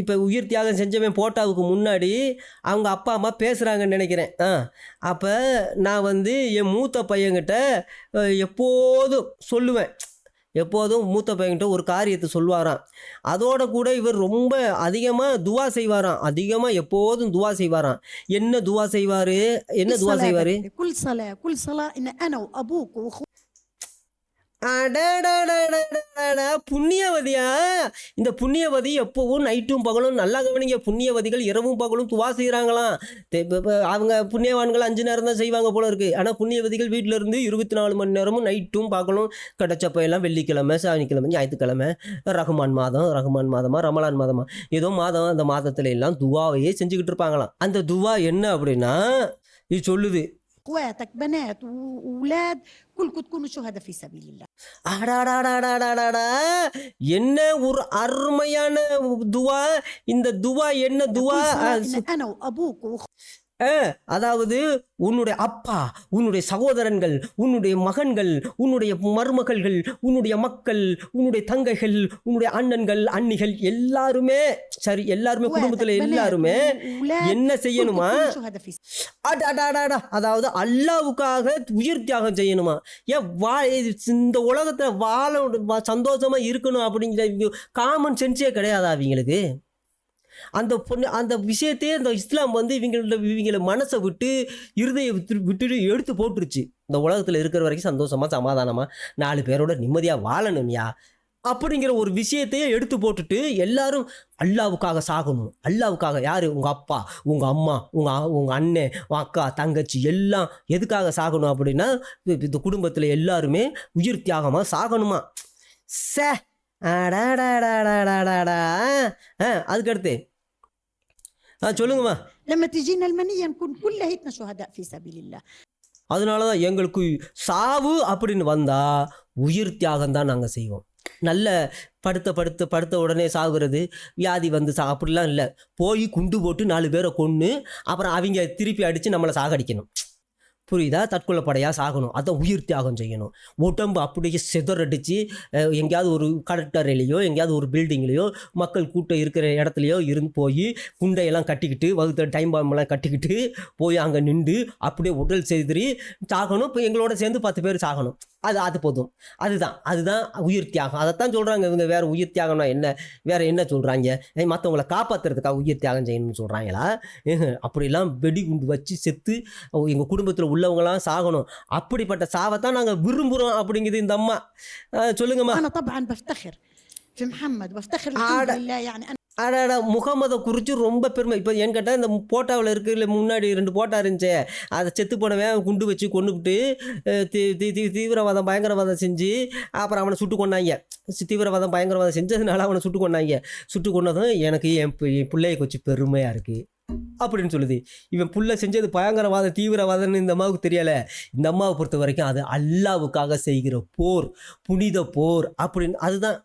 இப்போ உயிர் தியாகம் செஞ்சவன் போட்டாவுக்கு முன்னாடி அவங்க அப்பா அம்மா பேசுகிறாங்கன்னு நினைக்கிறேன். அப்போ நான் வந்து என் மூத்த பையன்கிட்ட எப்போதும் சொல்லுவேன், எப்போதும் மூத்த பையன்கிட்ட ஒரு காரியத்தை சொல்லுவாராம். அதோட கூட இவர் ரொம்ப அதிகமாக துவா செய்வாராம், அதிகமாக எப்போதும் துவா செய்வாராம். என்ன துவா செய்வார், என்ன துவா செய்வார்? كل صلاة إن أنا وأبوك وأخوك. அடடடடடடடா, புண்ணியவதியா? இந்த புண்ணியவதி எப்போவும் நைட்டும் பகலும், நல்லா கவனிங்க, புண்ணியவதிகள் இரவும் பகலும் துவா செய்கிறாங்களாம். அவங்க புண்ணியவான்கள் 5 நேரம் தான் செய்வாங்க போல இருக்கு. ஆனால் புண்ணியவதிகள் வீட்டில் இருந்து 24 மணி நேரமும் நைட்டும் பகலும் கிடைச்சப்ப எல்லாம் வெள்ளிக்கிழமை, சனிக்கிழமை, ஞாயிற்றுக்கிழமை, ரஹ்மான் மாதமா ரமலான் மாதமா ஏதோ மாதம், அந்த மாதத்துல எல்லாம் துவாவையே செஞ்சுக்கிட்டு இருப்பாங்களாம். அந்த துவா என்ன அப்படின்னா இது சொல்லுது, اخواتك بنات واولاد كلكم تكونوا شهداء في سبيل الله. அடாடாடாடாடாடா, என்ன ஒரு அருமையான துவா! இந்த துவா என்ன துவா? انا وابوك அதாவது உன்னுடைய அப்பா, உன்னுடைய சகோதரன்கள், உன்னுடைய மகன்கள், உன்னுடைய மருமகள்கள், உன்னுடைய மக்கள், உன்னுடைய தங்கைகள், உன்னுடைய அண்ணன்கள், அண்ணிகள் எல்லாருமே, சரி எல்லாருமே, குடும்பத்தில் எல்லாருமே என்ன செய்யணுமா? அதாவது அல்லாவுக்காக உயிர் தியாகம் செய்யணுமா? இந்த உலகத்தில் வாழ சந்தோஷமா இருக்கணும் அப்படிங்கிற காமன் சென்ஸே கிடையாதா அவங்களுக்கு? அந்த விஷயத்தையே இந்த இஸ்லாம் வந்து இவங்கள மனசை விட்டு இருதய விட்டுட்டு எடுத்து போட்டுருச்சு. இந்த உலகத்தில் இருக்கிற வரைக்கும் சந்தோஷமா சமாதானமா 4 பேரோட நிம்மதியாக வாழணும்யா அப்படிங்கிற ஒரு விஷயத்தையே எடுத்து போட்டுட்டு எல்லாரும் அல்லாவுக்காக சாகணும். அல்லாவுக்காக யார்? உங்கள் அப்பா, உங்கள் அம்மா, உங்கள் அண்ணன், அக்கா, தங்கச்சி எல்லாம் எதுக்காக சாகணும் அப்படின்னா இந்த குடும்பத்தில் எல்லாருமே உயிர் தியாகமாக சாகணுமா? அதுக்கடுத்து சொல்லுங்கம்மா. لما تجينا المنية نكون كلنا شهداء في سبيل الله. அதனால தான் எங்களுக்கு சாவு அப்படின்னு வந்தால் உயிர் தியாகம் தான் நாங்கள் செய்வோம். நல்ல படுத்த உடனே சாகுறது, வியாதி வந்து அப்படிலாம் இல்லை. போய் குண்டு போட்டு 4 பேரை கொன்று அப்புறம் அவங்க திருப்பி அடித்து நம்மளை சாகடிக்கணும். புரியுதா? தற்கொலைப்படையாக சாகணும். அதான் உயிர் தியாகம் செய்யணும். உடம்பு அப்படியே சிதறடிச்சு எங்கேயாவது ஒரு கடற்கரையிலையோ எங்கேயாவது ஒரு பில்டிங்லேயோ மக்கள் கூட்டம் இருக்கிற இடத்துலையோ இருந்து போய் குண்டையெல்லாம் கட்டிக்கிட்டு வகுத்த டைம் பாம்பெல்லாம் கட்டிக்கிட்டு போய் அங்கே நின்று அப்படியே உடல் செய்து சாகணும். இப்போ எங்களோட சேர்ந்து 10 பேர் சாகணும். அது போதும். அதுதான் உயிர் தியாகம். அதைத்தான் சொல்கிறாங்க இவங்க. வேறு உயிர் தியாகம்னா என்ன? வேறு என்ன சொல்கிறாங்க? மற்றவங்களை காப்பாற்றுறதுக்காக உயிர் தியாகம் செய்யணும்னு சொல்கிறாங்களா? அப்படிலாம் வெடிகுண்டு வச்சு செத்து எங்கள் குடும்பத்தில் உள்ளவங்களாம் சாகணும். அப்படிப்பட்ட சாவைத்தான் நாங்கள் விரும்புகிறோம் அப்படிங்குது இந்த அம்மா. சொல்லுங்கம்மா. أنا طبعا بفتخر في محمد وبفتخر الحمد لله يعني அடடா, முகமதை குறித்து ரொம்ப பெருமை. இப்போ என்கிட்ட இந்த போட்டாவில் இருக்குல்ல, முன்னாடி 2 போட்டா இருந்துச்சு. அதை செத்து போனவன் குண்டு வச்சு கொண்டுவிட்டு தீவிரவாதம் பயங்கரவாதம் செஞ்சு அப்புறம் அவனை சுட்டு கொண்டாங்க. தீவிரவாதம் பயங்கரவாதம் செஞ்சதுனால அவனை சுட்டு கொண்டாங்க. சுட்டு கொண்டதும் எனக்கு என் பிள்ளையை கொஞ்சம் பெருமையாக இருக்குது அப்படின்னு சொல்லுது. இவன் புள்ள செஞ்சது பயங்கரவாத தீவிரவாதம்னு இந்த அம்மாவுக்கு தெரியலை. இந்த அம்மாவை பொறுத்த வரைக்கும் அது அல்லாவுக்காக செய்கிற போர், புனித போர் அப்படின்னு. அதுதான்.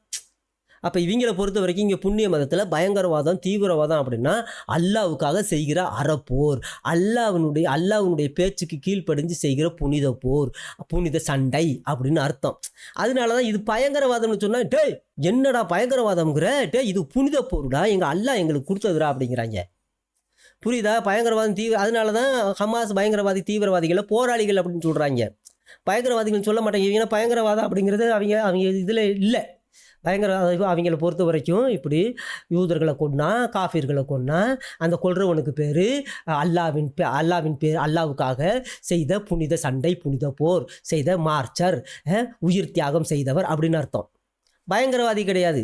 அப்போ இவங்களை பொறுத்த வரைக்கும் இங்கே புண்ணிய மதத்தில் பயங்கரவாதம் தீவிரவாதம் அப்படின்னா அல்லாவுக்காக செய்கிற அறப்போர், அல்லாவுனுடைய பேச்சுக்கு கீழ்ப்படிஞ்சு செய்கிற புனித போர், புனித சண்டை அப்படின்னு அர்த்தம். அதனால தான் இது பயங்கரவாதம்னு சொன்னால், டே என்னடா பயங்கரவாதம்ங்கிற, டே இது புனித போர்டா, எங்கள் அல்லா எங்களுக்கு கொடுத்ததுடா அப்படிங்கிறாங்க. புரியுதா? பயங்கரவாதம் அதனால தான் ஹமாஸ் பயங்கரவாதி தீவிரவாதிகளை போராளிகள் அப்படின்னு சொல்கிறாங்க. பயங்கரவாதிகள் சொல்ல மாட்டாங்க. ஏன்னா பயங்கரவாதம் அப்படிங்கிறது அவங்க இதில் இல்லை. பயங்கரவாதம் அவங்கள பொறுத்த வரைக்கும் இப்படி யூதர்களை கொன்னா, காஃபிர்களை கொன்னா, அந்த கொல்றவனுக்கு பேர் அல்லாவின் பேர், அல்லாவுக்காக செய்த புனித சண்டை, புனித போர் செய்த மார்ச்சர், உயிர் தியாகம் செய்தவர் அப்படின்னு அர்த்தம். பயங்கரவாதி கிடையாது.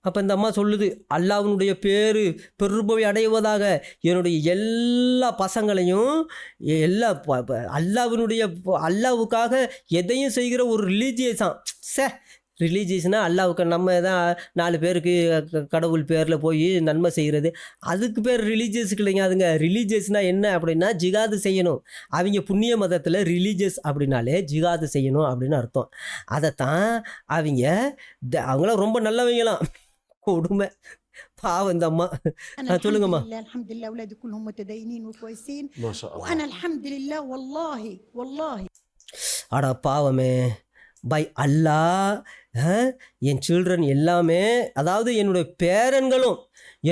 அப்போ இந்த அம்மா சொல்லுது, அல்லாஹ்வுடைய பேர் பெருமை அடைவதாக என்னுடைய எல்லா பசங்களையும் அல்லாவுக்காக எதையும் செய்கிற ஒரு ரிலீஜியஸாக. ரிலீஜியஸ்னால் அல்லாவுக்கு நம்ம தான் 4 பேருக்கு கடவுள் பேரில் போய் நன்மை செய்கிறது, அதுக்கு பேர் ரிலீஜியஸ் இல்லைங்க. அதுங்க ரிலீஜியஸ்னால் என்ன அப்படின்னா ஜிகாது செய்யணும். அவங்க புண்ணிய மதத்தில் ரிலீஜியஸ் அப்படின்னாலே ஜிகாது செய்யணும் அப்படின்னு அர்த்தம். அதைத்தான் அவங்களாம் ரொம்ப நல்லவங்களாம். கொடுமை பாவம் இந்த அம்மா. சொல்லுங்கம்மா. الحمد لله اولادي كلهم متدينين وكويسين ما شاء الله. وانا الحمد لله والله அடா பாவமே, பை அல்லாஹ் என் சில்ட்ரன் எல்லாமே, அதாவது என்னுடைய பேரன்களும்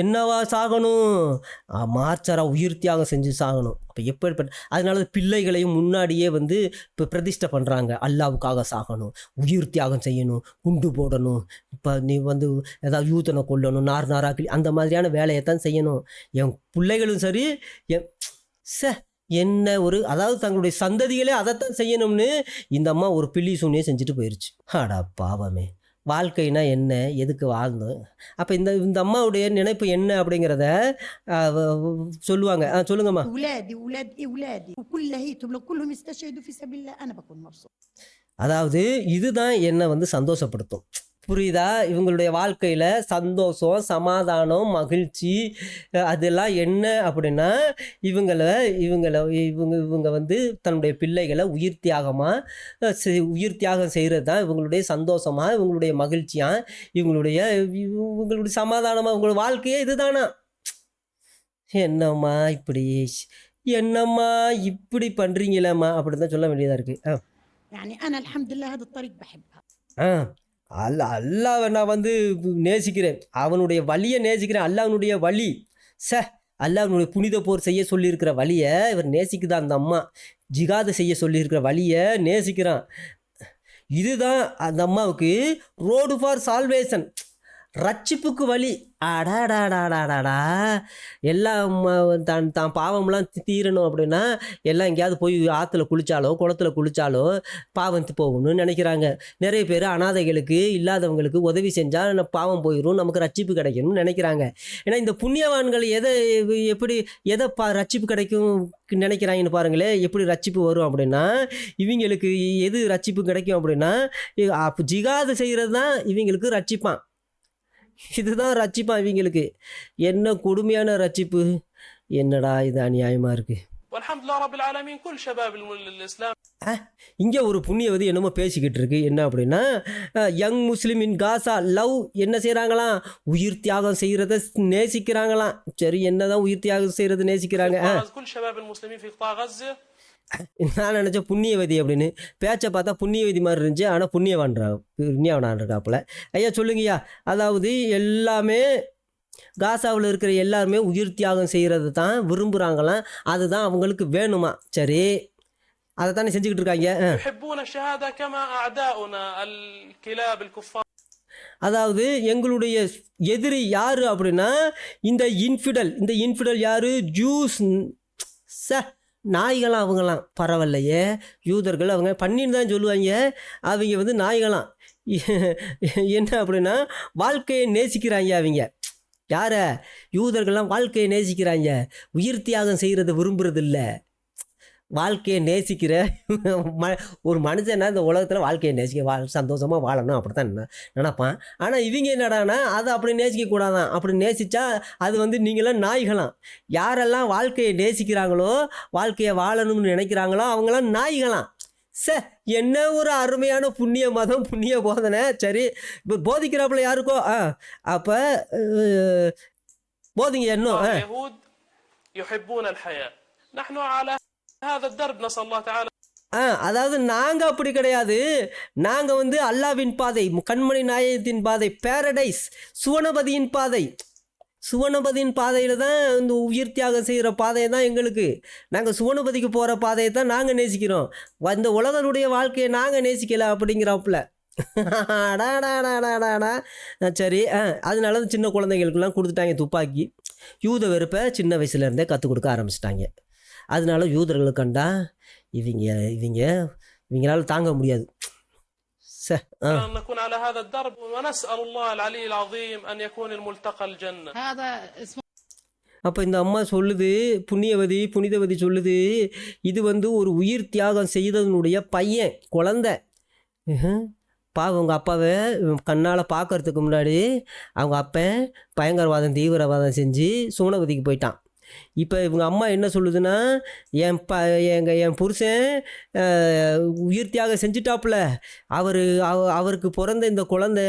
என்னவா சாகணும், மார்ச்சரா உயிர் தியாகம் செஞ்சு சாகணும். அப்போ எப்படிப்பட்ட, அதனால பிள்ளைகளையும் முன்னாடியே வந்து இப்போ பிரதிஷ்டை பண்ணுறாங்க. அல்லாவுக்காக சாகணும், உயிர் தியாகம் செய்யணும், குண்டு போடணும், இப்போ நீ வந்து ஏதாவது யூத்தனை கொல்லணும், நாராக்கிளி அந்த மாதிரியான வேலையை தான் செய்யணும். என் பிள்ளைகளும் சரி, என் என்ன ஒரு, அதாவது தங்களுடைய சந்ததிகளே அதைத்தான் செய்யணும்னு இந்த அம்மா ஒரு பில்லி சூனியை செஞ்சுட்டு போயிடுச்சு. அடா பாவமே, வாழ்க்கைனா என்ன, எதுக்கு வாழ்ந்தோம்? அப்போ இந்த அம்மாவுடைய நினைப்பு என்ன அப்படிங்கிறத சொல்லுவாங்க. சொல்லுங்கம்மா. اولادي اولاد اولادي وكل هيتهم لو كلهم يستشهدوا في سبيل الله انا بكون مبسوط. அதாவது இதுதான் என்னை வந்து சந்தோஷப்படுத்தும். புரியுதா? இவங்களுடைய வாழ்க்கையில் சந்தோஷம், சமாதானம், மகிழ்ச்சி அதெல்லாம் என்ன அப்படின்னா, இவங்க வந்து தன்னுடைய பிள்ளைகளை உயிர் தியாகம் செய்கிறது தான் இவங்களுடைய சந்தோஷமாக, இவங்களுடைய மகிழ்ச்சியாக, இவங்களுடைய சமாதானமாக, இவங்களோட வாழ்க்கையே இதுதானா? என்னம்மா இப்படி பண்ணுறீங்களேம்மா அப்படி தான் சொல்ல வேண்டியதாக இருக்குது. يعني انا الحمد لله هذا الطريق بحبها. அல்லாவை நான் வந்து நேசிக்கிறேன், அவனுடைய வழியை நேசிக்கிறேன். அல்லாஹ்வுடைய வழி, அல்லாஹ்வுடைய புனித போர் செய்ய சொல்லியிருக்கிற வழியை இவர் நேசிக்குதான். அந்த அம்மா ஜிகாது செய்ய சொல்லியிருக்கிற வழியை நேசிக்கிறான். இதுதான் அந்த அம்மாவுக்கு ரோடு ஃபார் சால்வேஷன், ரட்சிப்புக்கு வழி. அடாடாடாடாடா, எல்லாம் தான் பாவம்லாம் தீரணும் அப்படின்னா எல்லாம் எங்கேயாவது போய் ஆற்றுல குளித்தாலோ குளத்துல குளித்தாலோ பாவம் போகணும்னு நினைக்கிறாங்க. நிறைய பேர் அனாதைகளுக்கு, இல்லாதவங்களுக்கு உதவி செஞ்சால் பாவம் போயிடும், நமக்கு ரட்சிப்பு கிடைக்கணும்னு நினைக்கிறாங்க. ஏன்னா இந்த புண்ணியவான்கள் எதை ரட்சிப்பு கிடைக்கும் நினைக்கிறாங்கன்னு பாருங்களேன். எப்படி ரட்சிப்பு வரும் அப்படின்னா, இவங்களுக்கு எது ரட்சிப்பு கிடைக்கும் அப்படின்னா, ஜிகாது செய்கிறது தான் இவங்களுக்கு ரட்சிப்பான். இதுதான் ரட்சிப்பான் இவங்களுக்கு. என்ன கொடுமையான ரட்சிப்பு! என்னடா இது அநியாயமாக இருக்குது. இங்கே ஒரு புண்ணியவதி என்னமோ பேசிக்கிட்டு இருக்கு. என்ன அப்படின்னா, யங் முஸ்லீம் இன் காசா லவ் என்ன செய்கிறாங்களாம், உயிர் தியாகம் செய்கிறத நேசிக்கிறாங்களாம். சரி, என்னதான் உயிர் தியாகம் செய்கிறது நேசிக்கிறாங்க? நான் நினச்சேன் புண்ணியவதி அப்படின்னு. பேச்சை பார்த்தா புண்ணியவதி மாதிரி இருந்துச்சு, ஆனால் புண்ணியவான் இருக்காப்புல. ஐயா சொல்லுங்கய்யா. அதாவது எல்லாமே காசாவில் இருக்கிற எல்லாருமே உயிர் தியாகம் செய்கிறது தான் விரும்புகிறாங்களாம், அதுதான் அவங்களுக்கு வேணுமா. சரி, அதை தானே செஞ்சுக்கிட்டு இருக்காங்க. அதாவது எங்களுடைய எதிரி யாரு அப்படின்னா இந்த இன்ஃபிடல் யாரு? ஜூஸ். நாய்களாம் அவங்களாம். பரவாயில்லையே, யூதர்கள் அவங்க பண்ணின்னு தான் சொல்லுவாங்க, அவங்க வந்து நாய்களாம். என்ன அப்படின்னா வாழ்க்கையை நேசிக்கிறாங்க அவங்க. யார? யூதர்கள்லாம் வாழ்க்கையை நேசிக்கிறாங்க, உயிர் தியாகம் செய்கிறத விரும்புறது இல்லை. வாழ்க்கையை நேசிக்கிற ஒரு மனுஷன்னா இந்த உலகத்தில் வாழ்க்கையை நேசிக்க சந்தோஷமாக வாழணும் அப்படி தான் நினைப்பான். ஆனால் இவங்க என்னடானா அதை அப்படி நேசிக்கக்கூடாதான். அப்படி நேசித்தா அது வந்து நீங்களாம் நாய்களாம். யாரெல்லாம் வாழ்க்கையை நேசிக்கிறாங்களோ, வாழ்க்கையை வாழணும்னு நினைக்கிறாங்களோ அவங்களாம் நாய்களாம். என்ன ஒரு அருமையான புண்ணிய மதம், புண்ணிய போதனை. சரி, இப்போ போதிக்கிறாப்புல யாருக்கோ அப்போ போதிங்க இன்னும். அதாவது நாங்கள் அப்படி கிடையாது. நாங்கள் வந்து அல்லாவின் பாதை, கண்மணி நாயகத்தின் பாதை, பேரடைஸ், சுவனபதியின் பாதையில் தான் இந்த உயிர் தியாகம் செய்கிற பாதையை தான் எங்களுக்கு. நாங்கள் சுவனபதிக்கு போகிற பாதையை தான் நாங்கள் நேசிக்கிறோம். இந்த உலகனுடைய வாழ்க்கையை நாங்கள் நேசிக்கல அப்படிங்கிறாப்புல. டாடாடாடாடாடா. சரி, அதனால தான் சின்ன குழந்தைகளுக்கெல்லாம் கொடுத்துட்டாங்க துப்பாக்கி. யூத வெறுப்பை சின்ன வயசுலேருந்தே கற்றுக் கொடுக்க ஆரம்பிச்சிட்டாங்க. அதனால யூதர்களுக்கு கண்டா இவங்களால தாங்க முடியாது. அப்போ இந்த அம்மா சொல்லுது, புனிதவதி சொல்லுது, இது வந்து ஒரு உயிர் தியாகம் செய்ததனுடைய பையன், குழந்தை. அவங்க அப்பாவை கண்ணால் பார்க்கறதுக்கு முன்னாடி அவங்க அப்பன் பயங்கரவாதம், தீவிரவாதம் செஞ்சு சூனபதிக்கு போயிட்டான். இப்போ இவங்க அம்மா என்ன சொல்லுதுன்னா, என் புருஷன் உயிர் தியாகம் செஞ்சுட்டாப்புல, அவருக்கு பிறந்த இந்த குழந்தை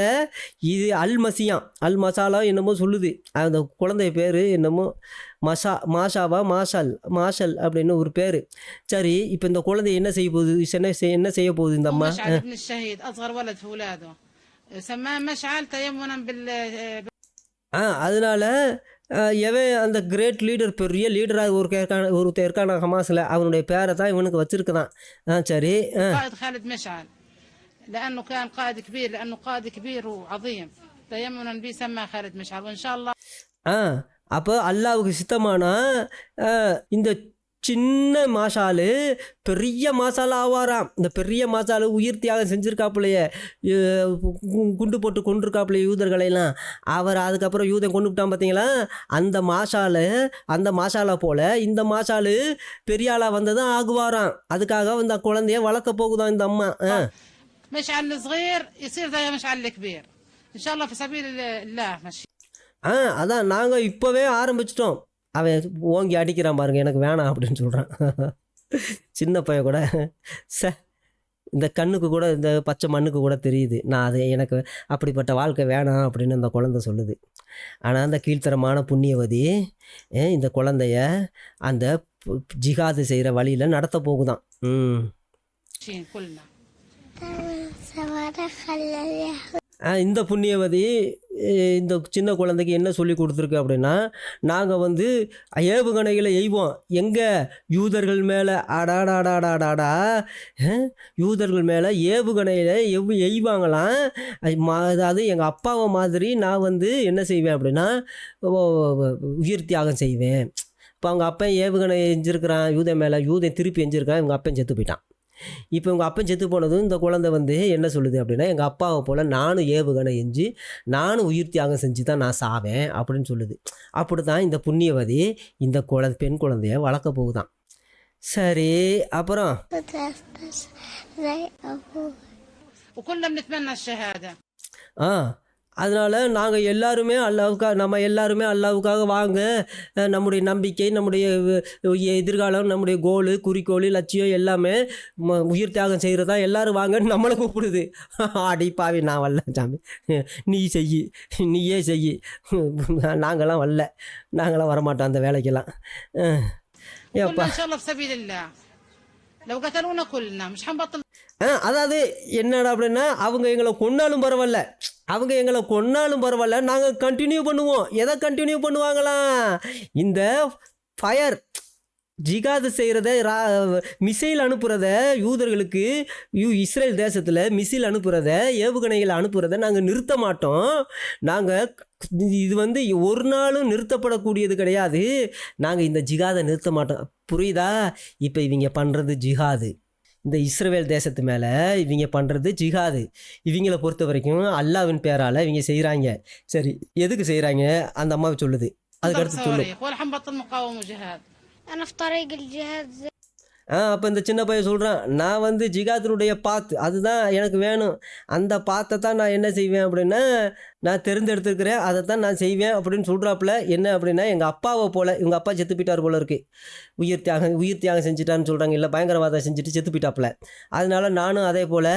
இது அல் மசாலா என்னமோ சொல்லுது. அந்த குழந்தை பேர் என்னமோ மாஷல் அப்படின்னு ஒரு பேர். சரி, இப்போ இந்த குழந்தை என்ன செய்ய போகுது, என்ன செய்ய போகுது இந்த அம்மா? அதனால எவன் அந்த கிரேட் லீடர், பெரிய லீடராக ஒருத்தர் இருக்கான ஹமாஸில், அவனுடைய பேரை தான் இவனுக்கு வச்சிருக்குதான். சரி. خالد مشعل لأنه كان قائد كبير، لأنه قائد كبير وعظيم تيمنا به سمى خالد مشعل وإن شاء الله. அப்போ அல்லாவுக்கு சித்தமானா இந்த சின்ன மாசாலு பெரிய மாசாலா ஆவாராம். இந்த பெரிய மாசாலு உயிர் தியாகம் செஞ்சுருக்காப்புலையே, குண்டு போட்டு கொண்டிருக்காப்புலையே யூதர்களெல்லாம். அவர் அதுக்கப்புறம் யூதன் கொண்டு விட்டான் பார்த்தீங்களா, அந்த மாசாலா போல் இந்த மாசாலு பெரிய ஆளாக வந்ததும் ஆகுவாராம். அதுக்காக இந்த குழந்தைய வளர்க்க போகுதான் இந்த அம்மா. مشعل الصغير يصير زي مشعل الكبير إن شاء الله في سبيل الله ماشي. அதான் நாங்கள் இப்போவே ஆரம்பிச்சிட்டோம். அவன் ஓங்கி அடிக்கிறான் பாருங்க, எனக்கு வேணாம் அப்படின்னு சொல்கிறான். சின்ன பையன் கூட இந்த கண்ணுக்கு கூட, இந்த பச்சை மண்ணுக்கு கூட தெரியுது, நான் எனக்கு அப்படிப்பட்ட வாழ்க்கை வேணாம் அப்படின்னு அந்த குழந்தை சொல்லுது. ஆனால் அந்த கீழ்த்தரமான புண்ணியவதி இந்த குழந்தைய அந்த ஜிஹாது செய்கிற வழியில் நடத்த போகுதான். இந்த புண்ணியவதி இந்த சின்ன குழந்தைக்கு என்ன சொல்லி கொடுத்துருக்கு அப்படின்னா, நாங்கள் ஏவுகணைகளை எய்வோம். எங்கே? யூதர்கள் மேலே. அடாடாடாடாடாடா, யூதர்கள் மேலே ஏவுகணையில் எய்வாங்களாம். அதாவது எங்கள் அப்பாவை மாதிரி நான் என்ன செய்வேன் அப்படின்னா, உயிர் தியாகம் செய்வேன். இப்போ அவங்க அப்பா ஏவுகணை எஞ்சிருக்கிறான் யூதன் மேலே, யூதன் திருப்பி எஞ்சிருக்கான், இவங்க அப்பன் செத்து போயிட்டான். இப்போ உங்கள் அப்பன் செத்து போனதும் இந்த குழந்தை என்ன சொல்லுது அப்படின்னா, எங்கள் அப்பாவை போல் நானும் ஏவுகணை எஞ்சி நானும் உயிர் தியாகம் செஞ்சு தான் நான் சாவேன் அப்படின்னு சொல்லுது. அப்படி தான் இந்த புண்ணியவதி இந்த பெண் குழந்தைய வளர்க்க போகுதான். சரி, அப்புறம் அதனால் நாங்கள் எல்லாருமே நம்ம எல்லாருமே அல்லாவுக்காக வாங்க, நம்முடைய நம்பிக்கை, நம்முடைய எதிர்காலம், நம்முடைய கோலு, குறிக்கோள், லட்சியம் எல்லாமே உயிர் தியாகம் செய்கிறதா, எல்லோரும் வாங்கன்னு நம்மளை கூப்பிடுது. அடிப்பாவி, நான் வரல சாமி, நீயே செய், நாங்களாம் வரல, நாங்களாம் வரமாட்டோம் அந்த வேலைக்கெல்லாம். அதாவது என்னடா அப்படின்னா, அவங்க எங்களை கொன்னாலும் பரவாயில்ல, நாங்கள் கண்டினியூ பண்ணுவோம். எதை கண்டினியூ பண்ணுவாங்களாம்? இந்த ஃபயர் ஜிகாது செய்கிறத, மிசைல் அனுப்புகிறத, யூதர்களுக்கு இஸ்ரேல் தேசத்தில் மிசைல் அனுப்புகிறத, ஏவுகணைகளை அனுப்புகிறத நாங்கள் நிறுத்த மாட்டோம். நாங்கள் இது ஒரு நாளும் நிறுத்தப்படக்கூடியது கிடையாது. நாங்கள் இந்த ஜிகாதை நிறுத்த மாட்டோம். புரியுதா? இப்போ இவங்க பண்ணுறது ஜிஹாது, இந்த இஸ்ரேல் தேசத்து மேலே இவங்க பண்ணுறது ஜிஹாது. இவங்களை பொறுத்த வரைக்கும் அல்லாவின் பேரால் இவங்க செய்கிறாங்க. சரி, எதுக்கு செய்கிறாங்க அந்த அம்மாவை சொல்லுது. அதுக்கடுத்து சொல்லு. அப்போ இந்த சின்ன பையன் சொல்கிறான், நான் ஜிகாத்தினுடைய பாத் அதுதான் எனக்கு வேணும். அந்த பாத்தை தான் நான் என்ன செய்வேன் அப்படின்னா, நான் தேர்ந்தெடுத்துருக்கிறேன், அதை தான் நான் செய்வேன் அப்படின்னு சொல்கிறாப்புல. என்ன அப்படின்னா, எங்கள் அப்பாவை போல், இவங்க அப்பா செத்து போயிட்டார் போல இருக்குது, உயிர் தியாகம் செஞ்சுட்டான்னு சொல்கிறாங்க. இல்லை, பயங்கரவாதம் செஞ்சுட்டு செத்து போயிட்டாப்புல. அதனால நானும் அதே போல்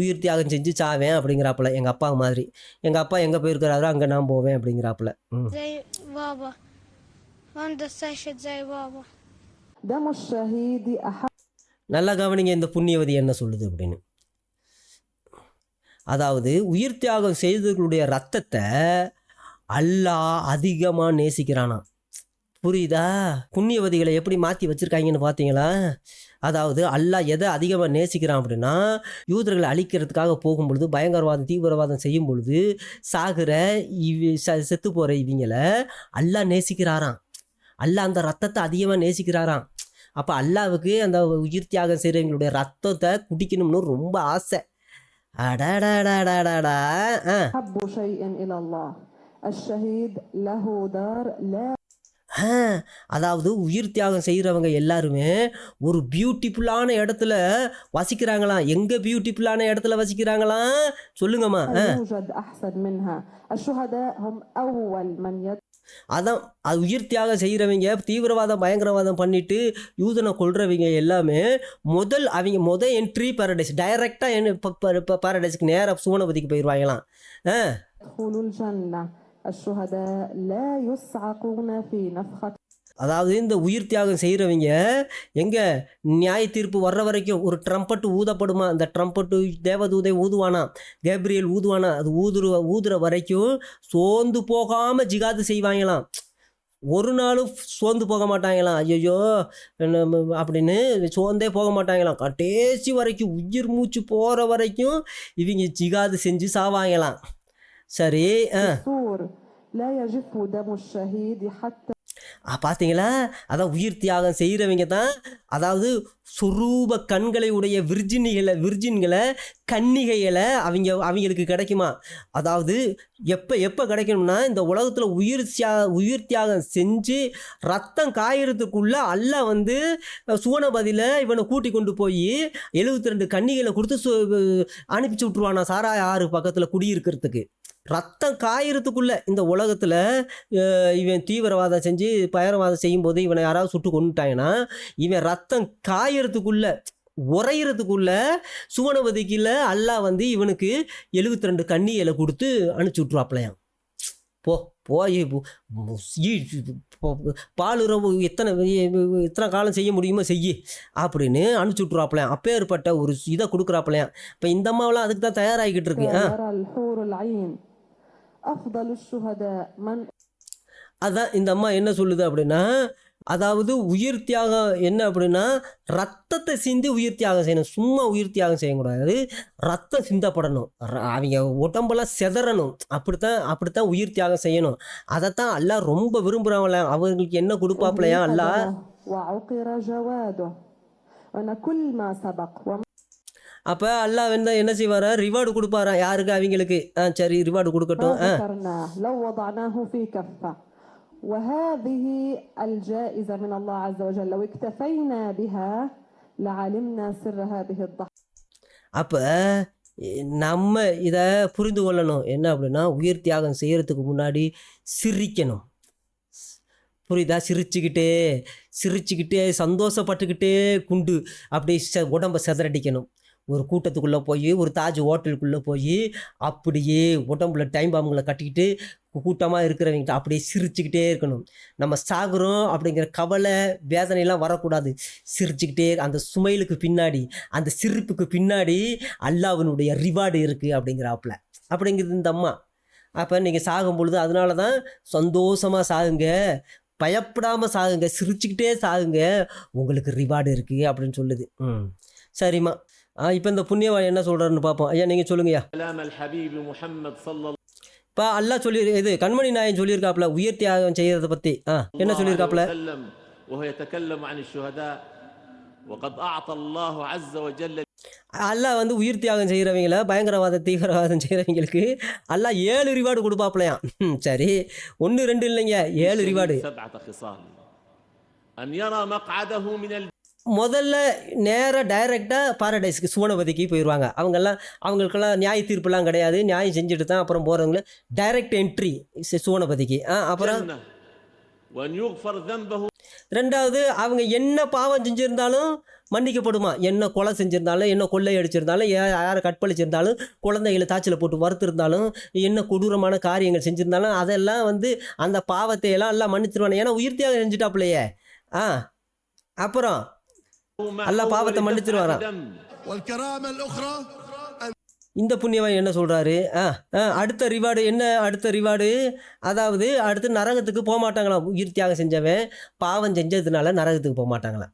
உயிர் தியாகம் செஞ்சு சாவேன் அப்படிங்கிறாப்புல. எங்கள் அப்பா மாதிரி, எங்கள் அப்பா எங்கே போயிருக்கிறாரோ அங்கே நான் போவேன் அப்படிங்கிறாப்புல. நல்லா கவனிங்க இந்த புண்ணியவதி என்ன சொல்லுது அப்படின்னு. அதாவது உயிர் தியாகம் செய்தவர்களுடைய ரத்தத்தை அல்லாஹ் அதிகமாக நேசிக்கிறானா. புரியுதா? புண்ணியவதிகளை எப்படி மாற்றி வச்சுருக்காங்கன்னு பார்த்தீங்களா? அதாவது அல்லாஹ் எதை அதிகமாக நேசிக்கிறான் அப்படின்னா, யூதர்களை அழிக்கிறதுக்காக போகும்பொழுது, பயங்கரவாதம் தீவிரவாதம் செய்யும் பொழுது சாகிற செத்து போகிற இவங்களை அல்லாஹ் நேசிக்கிறாராம். அல்லாஹ் அந்த ரத்தத்தை அதிகமாக நேசிக்கிறாராம். அப்போ அல்லாவுக்கு அந்த உயிர் தியாகம் செய்கிறவங்களுடைய ரத்தத்தை குடிக்கணும்னு ரொம்ப ஆசை. அடாடாடாடாடா. அதாவது உயிர் தியாகம் செய்கிறவங்க எல்லாருமே ஒரு பியூட்டிஃபுல்லான இடத்துல வசிக்கிறாங்களாம். எங்கே பியூட்டிஃபுல்லான இடத்துல வசிக்கிறாங்களாம் சொல்லுங்கம்மா. அதான் அது உயிர் தியாகம் செய்கிறவங்க, தீவிரவாதம் பயங்கரவாதம் பண்ணிட்டு யூதனை கொள்றவங்க எல்லாமே அவங்க என்ட்ரி பாரடைஸ், டைரெக்டாக என்ன பாரடைஸுக்கு நேராக சுவனபதிக்கு போயிடுவாங்களாம். அதாவது இந்த உயிர் தியாகம் செய்கிறவங்க எங்கே நியாய தீர்ப்பு வர்ற வரைக்கும் ஒரு ட்ரம்பட்டு ஊதப்படுமா, அந்த ட்ரம்பட்டு தேவதூதை ஊதுவானா, கேப்ரியல் ஊதுவானா, அது ஊதுற வரைக்கும் சோர்ந்து போகாமல் ஜிகாது செய்வாங்களாம். ஒரு நாளும் சோர்ந்து போக மாட்டாங்களாம். ஐயோ அப்படின்னு சோர்ந்தே போக மாட்டாங்களாம். கடைசி வரைக்கும் உயிர் மூச்சு போகிற வரைக்கும் இவங்க ஜிகாது செஞ்சு சாவாங்களாம். சரி. பார்த்தீங்களா, அதான் உயிர் தியாகம் செய்கிறவங்க தான், அதாவது சுரூப கண்களை உடைய விர்ஜின்களை கன்னிகைகளை அவங்களுக்கு கிடைக்குமா. அதாவது எப்போ கிடைக்கணும்னா, இந்த உலகத்தில் உயிர் தியாகம் செஞ்சு ரத்தம் காயறதுக்குள்ளே அல்லாஹ் வந்து சுவனபதியில் இவனை கூட்டி கொண்டு போய் 72 கன்னிகளை கொடுத்து அனுப்பிச்சி விட்ருவானா சாராய ஆறு பக்கத்தில் குடியிருக்கிறதுக்கு. ரத்தம் காயறதுக்குள்ளே இந்த உலகத்தில் இவன் தீவிரவாதம் செஞ்சு பயங்கரவாதம் செய்யும்போது இவனை யாராவது சுட்டு கொண்டுட்டாங்கன்னா, இவன் ரத்தம் காயறதுக்குள்ளே உரையிறதுக்குள்ள சுவனபதிக்குள்ள அல்லாஹ் வந்து இவனுக்கு 72 கன்னிகளை கொடுத்து அனுப்பிச்சி விட்ருவாப்லையாம். போய் பாலுறவு எத்தனை காலம் செய்ய முடியுமோ செய்யி அப்படின்னு அனுப்பிச்சி விட்ருவாப்லையாம். அப்பேற்பட்ட ஒரு இதை கொடுக்குறாப்லையாம். இப்போ இந்த அம்மாவெல்லாம் அதுக்கு தான் தயாராகிக்கிட்டு இருக்கு. அதான் இந்த அம்மா என்ன சொல்லுது அப்படின்னா, அதாவது உயிர் தியாகம் என்ன அப்படின்னா, ரத்தத்தை சிந்தி உயிர் தியாகம் செய்யணும். சும்மா உயிர் தியாகம் செய்யக்கூடாது, ரத்தம் சிந்தப்படணும், அவங்க உடம்பெல்லாம் செதறணும். அப்படித்தான் உயிர் தியாகம் செய்யணும். அதைத்தான் அல்லாஹ் ரொம்ப விரும்புகிறாங்கள. அவங்களுக்கு என்ன கொடுப்பாப்லையா அல்லாஹ்? அப்போ அல்லாஹ் என்ன செய்வாரா, ரிவார்டு கொடுப்பாரா யாருக்கு? அவங்களுக்கு. சரி, ரிவார்டு கொடுக்கட்டும். وهذه الجائزة من الله عز وجل لو اكتفينا بها لعلمنا سر هذه الضحية. அப்போ நம்ம இதை புரிந்து கொள்ளணும். என்ன அப்படின்னா, உயிர் தியாகம் செய்கிறதுக்கு முன்னாடி சிரிக்கணும். புரியுதா? சிரிச்சுக்கிட்டே சந்தோஷப்பட்டுக்கிட்டே குண்டு அப்படியே உடம்பை செதறடிக்கணும். ஒரு கூட்டத்துக்குள்ளே போய், ஒரு தாஜ் ஹோட்டலுக்குள்ளே போய் அப்படியே உடம்புல டைம் பாம்புங்களை கட்டிக்கிட்டு கூட்டமாக இருக்கிறவங்கிட்ட அப்படியே சிரிச்சுக்கிட்டே இருக்கணும். நம்ம சாகுறோம் அப்படிங்கிற கவலை வேதனையெல்லாம் வரக்கூடாது. சிரிச்சுக்கிட்டே, அந்த சுமைலுக்கு பின்னாடி, அந்த சிரிப்புக்கு பின்னாடி அல்லாஹ்வினுடைய ரிவார்டு இருக்குது அப்படிங்கிறது இந்த அம்மா. அப்போ நீங்கள் சாகும் பொழுது அதனால தான் சந்தோஷமாக சாகுங்க, பயப்படாமல் சாகுங்க, சிரிச்சுக்கிட்டே சாகுங்க, உங்களுக்கு ரிவார்டு இருக்குது அப்படின்னு சொல்லுது. சரிம்மா, இப்போ இந்த புண்ணியவான் என்ன சொல்கிறாருன்னு பார்ப்போம். ஐயா நீங்கள் சொல்லுங்கய்யா. இப்போ அல்லாஹ் இது கண்மணி நாயன் சொல்லியிருக்காப்புல உயிர் தியாகம் செய்யறதை பற்றி. என்ன சொல்லியிருக்காப்புல? அல்லாஹ் வந்து உயிர் தியாகம் செய்கிறவங்கள, தீவிரவாதம் செய்கிறவங்களுக்கு அல்லாஹ் 7 ரிவார்டு கொடுப்பாப்லையாம். சரி, 1 2 இல்லைங்க, 7 ரிவார்டு. முதல்ல நேராக டைரெக்டாக பாரடைஸ்க்கு சுவனபதிக்கு போயிடுவாங்க. அவங்களுக்கெல்லாம் நியாய தீர்ப்புலாம் கிடையாது, நியாயம் செஞ்சுட்டு தான் அப்புறம் போகிறவங்கள டைரக்ட் என்ட்ரி சுவனபதிக்கு. அப்புறம் ரெண்டாவது, அவங்க என்ன பாவம் செஞ்சுருந்தாலும் மன்னிக்கப்படுமா. என்ன கொலை செஞ்சுருந்தாலும், என்ன கொள்ளை அடிச்சிருந்தாலும், யாரை கற்பழிச்சிருந்தாலும், குழந்தைகளை தாச்சில் போட்டு வறுத்திருந்தாலும், என்ன கொடூரமான காரியங்கள் செஞ்சுருந்தாலும் அதெல்லாம் வந்து அந்த பாவத்தை எல்லாம் மன்னிச்சிருவாங்க. ஏன்னா உயிர் தியாகம் செஞ்சுட்டாப்லையே. அப்புறம் அல்லாஹ் பாவத்தை மன்னிச்சிருவாராம். இந்த புண்ணியவன் என்ன சொல்கிறாரு? அடுத்த ரிவார்டு என்ன? அடுத்த ரிவார்டு அதாவது அடுத்து நரகத்துக்கு போக மாட்டாங்களாம். உயிர் தியாகம் செஞ்சவன் பாவம் செஞ்சதுனால நரகத்துக்கு போக மாட்டாங்களாம்.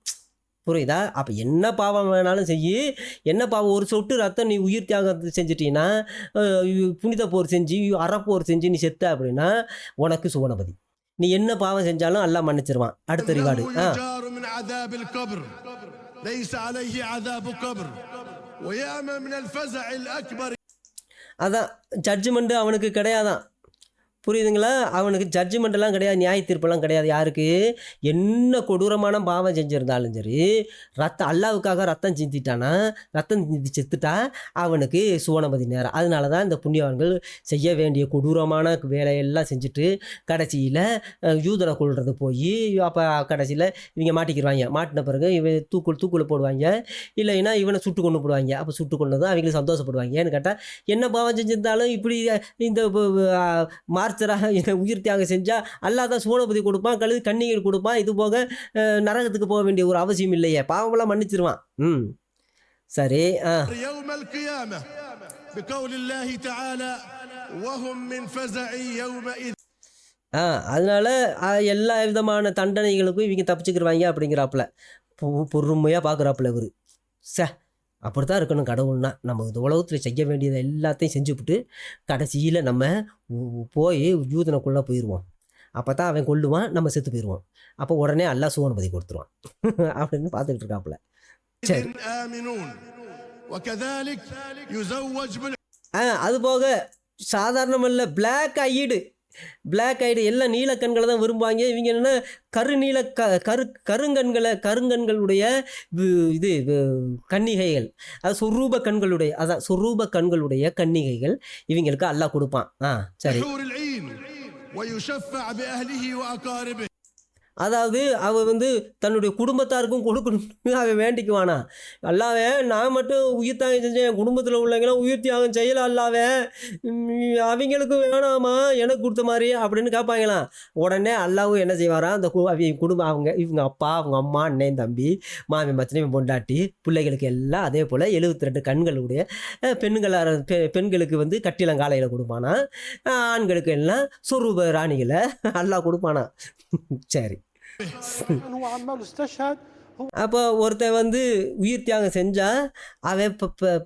புரியுதா? அப்போ என்ன பாவம் வேணாலும் செய்யி, என்ன பாவம், ஒரு சொட்டு ரத்தம் நீ உயிர் தியாகம் செஞ்சிட்டீங்கன்னா, புனித போர் செஞ்சு அறப்போர் செஞ்சு நீ செத்த அப்படின்னா உனக்கு சுவனபதி. நீ என்ன பாவம் செஞ்சாலும் அல்லாஹ் மன்னிச்சிருவான். அடுத்த ரிவார்டு அதான் ஜட்ஜ்மெண்ட் அவனுக்கு கிடையாதான். புரியுதுங்களா? அவனுக்கு ஜட்ஜ்மெண்ட்டெல்லாம் கிடையாது, நியாய தீர்ப்பெல்லாம் கிடையாது. யாருக்கு? என்ன கொடூரமான பாவம் செஞ்சுருந்தாலும் சரி, அல்லாவுக்காக ரத்தம் சிந்திட்டானா, ரத்தம் சிந்தி செத்துட்டா அவனுக்கு சுவனபதி நேரம். அதனால தான் இந்த புண்ணியவான்கள் செய்ய வேண்டிய கொடூரமான வேலையெல்லாம் செஞ்சுட்டு கடைசியில் யூதனை கொள்வது போய் அப்போ கடைசியில் இவங்க மாட்டிக்கிடுவாங்க. மாட்டின பிறகு இவன் தூக்குல போடுவாங்க, இல்லைன்னா இவனை சுட்டு கொண்டு போடுவாங்க. அப்போ சுட்டு கொண்டு தான் அவங்களுக்கு சந்தோஷப்படுவாங்க. ஏன்னு கேட்டால் என்ன பாவம் செஞ்சிருந்தாலும் இப்படி இந்த மார்ச்சராக உயிர் தியாகம் செஞ்சால் அல்லாஹ் தான் சுவனபதி கொடுப்பான், கழுது கண்ணீர் கொடுப்பான். இது போக நரகத்துக்கு போக வேண்டிய ஒரு அவசியம் இல்லையே, பாவமெல்லாம் மன்னிச்சிருவான். சரி. அதனால எல்லா விதமான தண்டனைகளுக்கும் இவங்க தப்பிச்சுக்கிடுவாங்க அப்படிங்கிறாப்புல பொறுமையாக பார்க்குறாப்புல இவர். அப்படி தான் இருக்கணும் கடவுள்னா. நம்ம இந்த உலகத்தில் செய்ய வேண்டியதை எல்லாத்தையும் செஞ்சுவிட்டு கடைசியில் நம்ம போய் யூதனுக்குள்ளே போயிடுவோம். அப்போ தான் அவன் கொல்லுவான், நம்ம செத்து போயிடுவோம். அப்போ உடனே அல்லாஹ் சுவனபதி கொடுத்துருவான் அப்படின்னு பார்த்துக்கிட்டு இருக்காப்புல. சரி. அது போக சாதாரணமல்ல, பிளாக் ஐடு எல்லாம் நீல கண்களை தான் விரும்புவாங்க. இவங்க என்னென்னா கருநீல கருங்கண்களுடைய இது கன்னிகைகள், அது சொரூப கண்களுடைய கன்னிகைகள் இவங்களுக்கு அல்லாஹ் கொடுப்பான். சரி. அதாவது அவன் தன்னுடைய குடும்பத்தாருக்கும் கொடுக்கணும்னு அவன் வேண்டிக்குவானா. அல்லாவே நான் மட்டும் உயிர் தியாகம் செஞ்சேன், என் குடும்பத்தில் உள்ளவங்களாம் உயிர் தியாகம் செய்யலாம், அல்லாவே அவங்களுக்கு வேணாமா எனக்கு கொடுத்த மாதிரி அப்படின்னு கேட்பாங்களாம். உடனே அல்லாவும் என்ன செய்வாராம், அந்த குடும்பம் இவங்க அப்பா, அவங்க அம்மா, அண்ணன், தம்பி, மாமி, மச்சனை, பொண்டாட்டி, பிள்ளைகளுக்கு எல்லாம் அதே போல் 72 கண்களுடைய பெண்களுக்கு கட்டிலங்காலையில் கொடுப்பானா. ஆண்களுக்கு எல்லாம் சொரூப ராணிகளை அல்லாஹ் கொடுப்பானா. சரி. அப்போ ஒருத்தன் உயிர் தியாகம் செஞ்சால் அவன்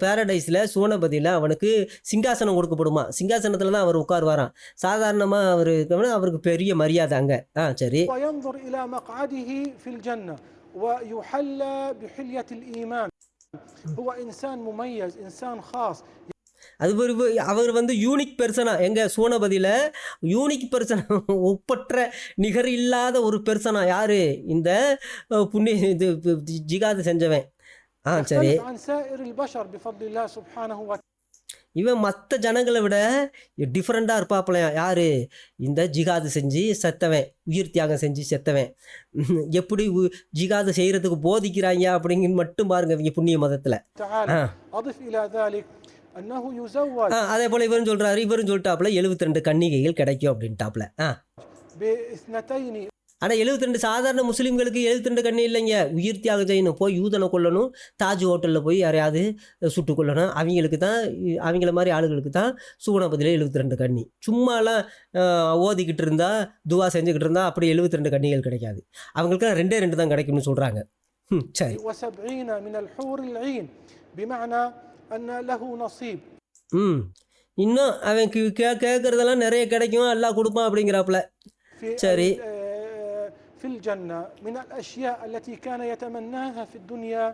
பேரடைஸில் சுவனபதியில் அவனுக்கு சிங்காசனம் கொடுக்கப்படுமா. சிங்காசனத்தில் தான் அவர் உட்காருவாராம். சாதாரணமாக அவருக்கு பெரிய மரியாதை அங்கே. சரி. அது அவர் யூனிக் பெர்சனா, எங்கள் சூனபதியில் யூனிக் பெர்சனா, ஒப்பற்ற நிகர் இல்லாத ஒரு பெர்சனா. யார்? இந்த புண்ணிய இது ஜிகாது செஞ்சவன். சரி. இவன் மற்ற ஜனங்களை விட டிஃப்ரெண்ட்டாக இருப்பாப்பலையா. யார்? இந்த ஜிகாது செஞ்சு செத்தவன், உயிர் தியாகம் செஞ்சு செத்தவன். எப்படி ஜிகாது செய்கிறதுக்கு போதிக்கிறாங்க அப்படிங்கன்னு மட்டும் பாருங்க இவங்க புண்ணிய மதத்தில். அதே போல் இவரும் சொல்லிட்டாப்புல 72 கன்னிகைகள் கிடைக்கும் அப்படின்ட்டாப்புல. ஆனால் 72 சாதாரண முஸ்லீம்களுக்கு 72 கண்ணி இல்லைங்க. உயிர் தியாகம் செய்யணும், போய் யூதனை கொல்லணும், தாஜ் ஹோட்டலில் போய் யாரையாவது சுட்டு கொல்லணும். அவங்கள மாதிரி ஆளுகளுக்கு தான் சுவனபதியில் 72 கண்ணி. சும்மாலாம் ஓதிக்கிட்டு இருந்தால், துவா செஞ்சுக்கிட்டு இருந்தால் அப்படி 72 கண்ணிகள் கிடைக்காது. அவங்களுக்கு 2 தான் கிடைக்கும்னு சொல்கிறாங்க. சரி. இன்னும் அவன் கேட்கறதெல்லாம் நிறைய கிடைக்கும், அல்லாஹ் கொடுப்பான் அப்படிங்கிறாப்புல. சரி. في الجنة من الأشياء التي كان يتمناها في الدنيا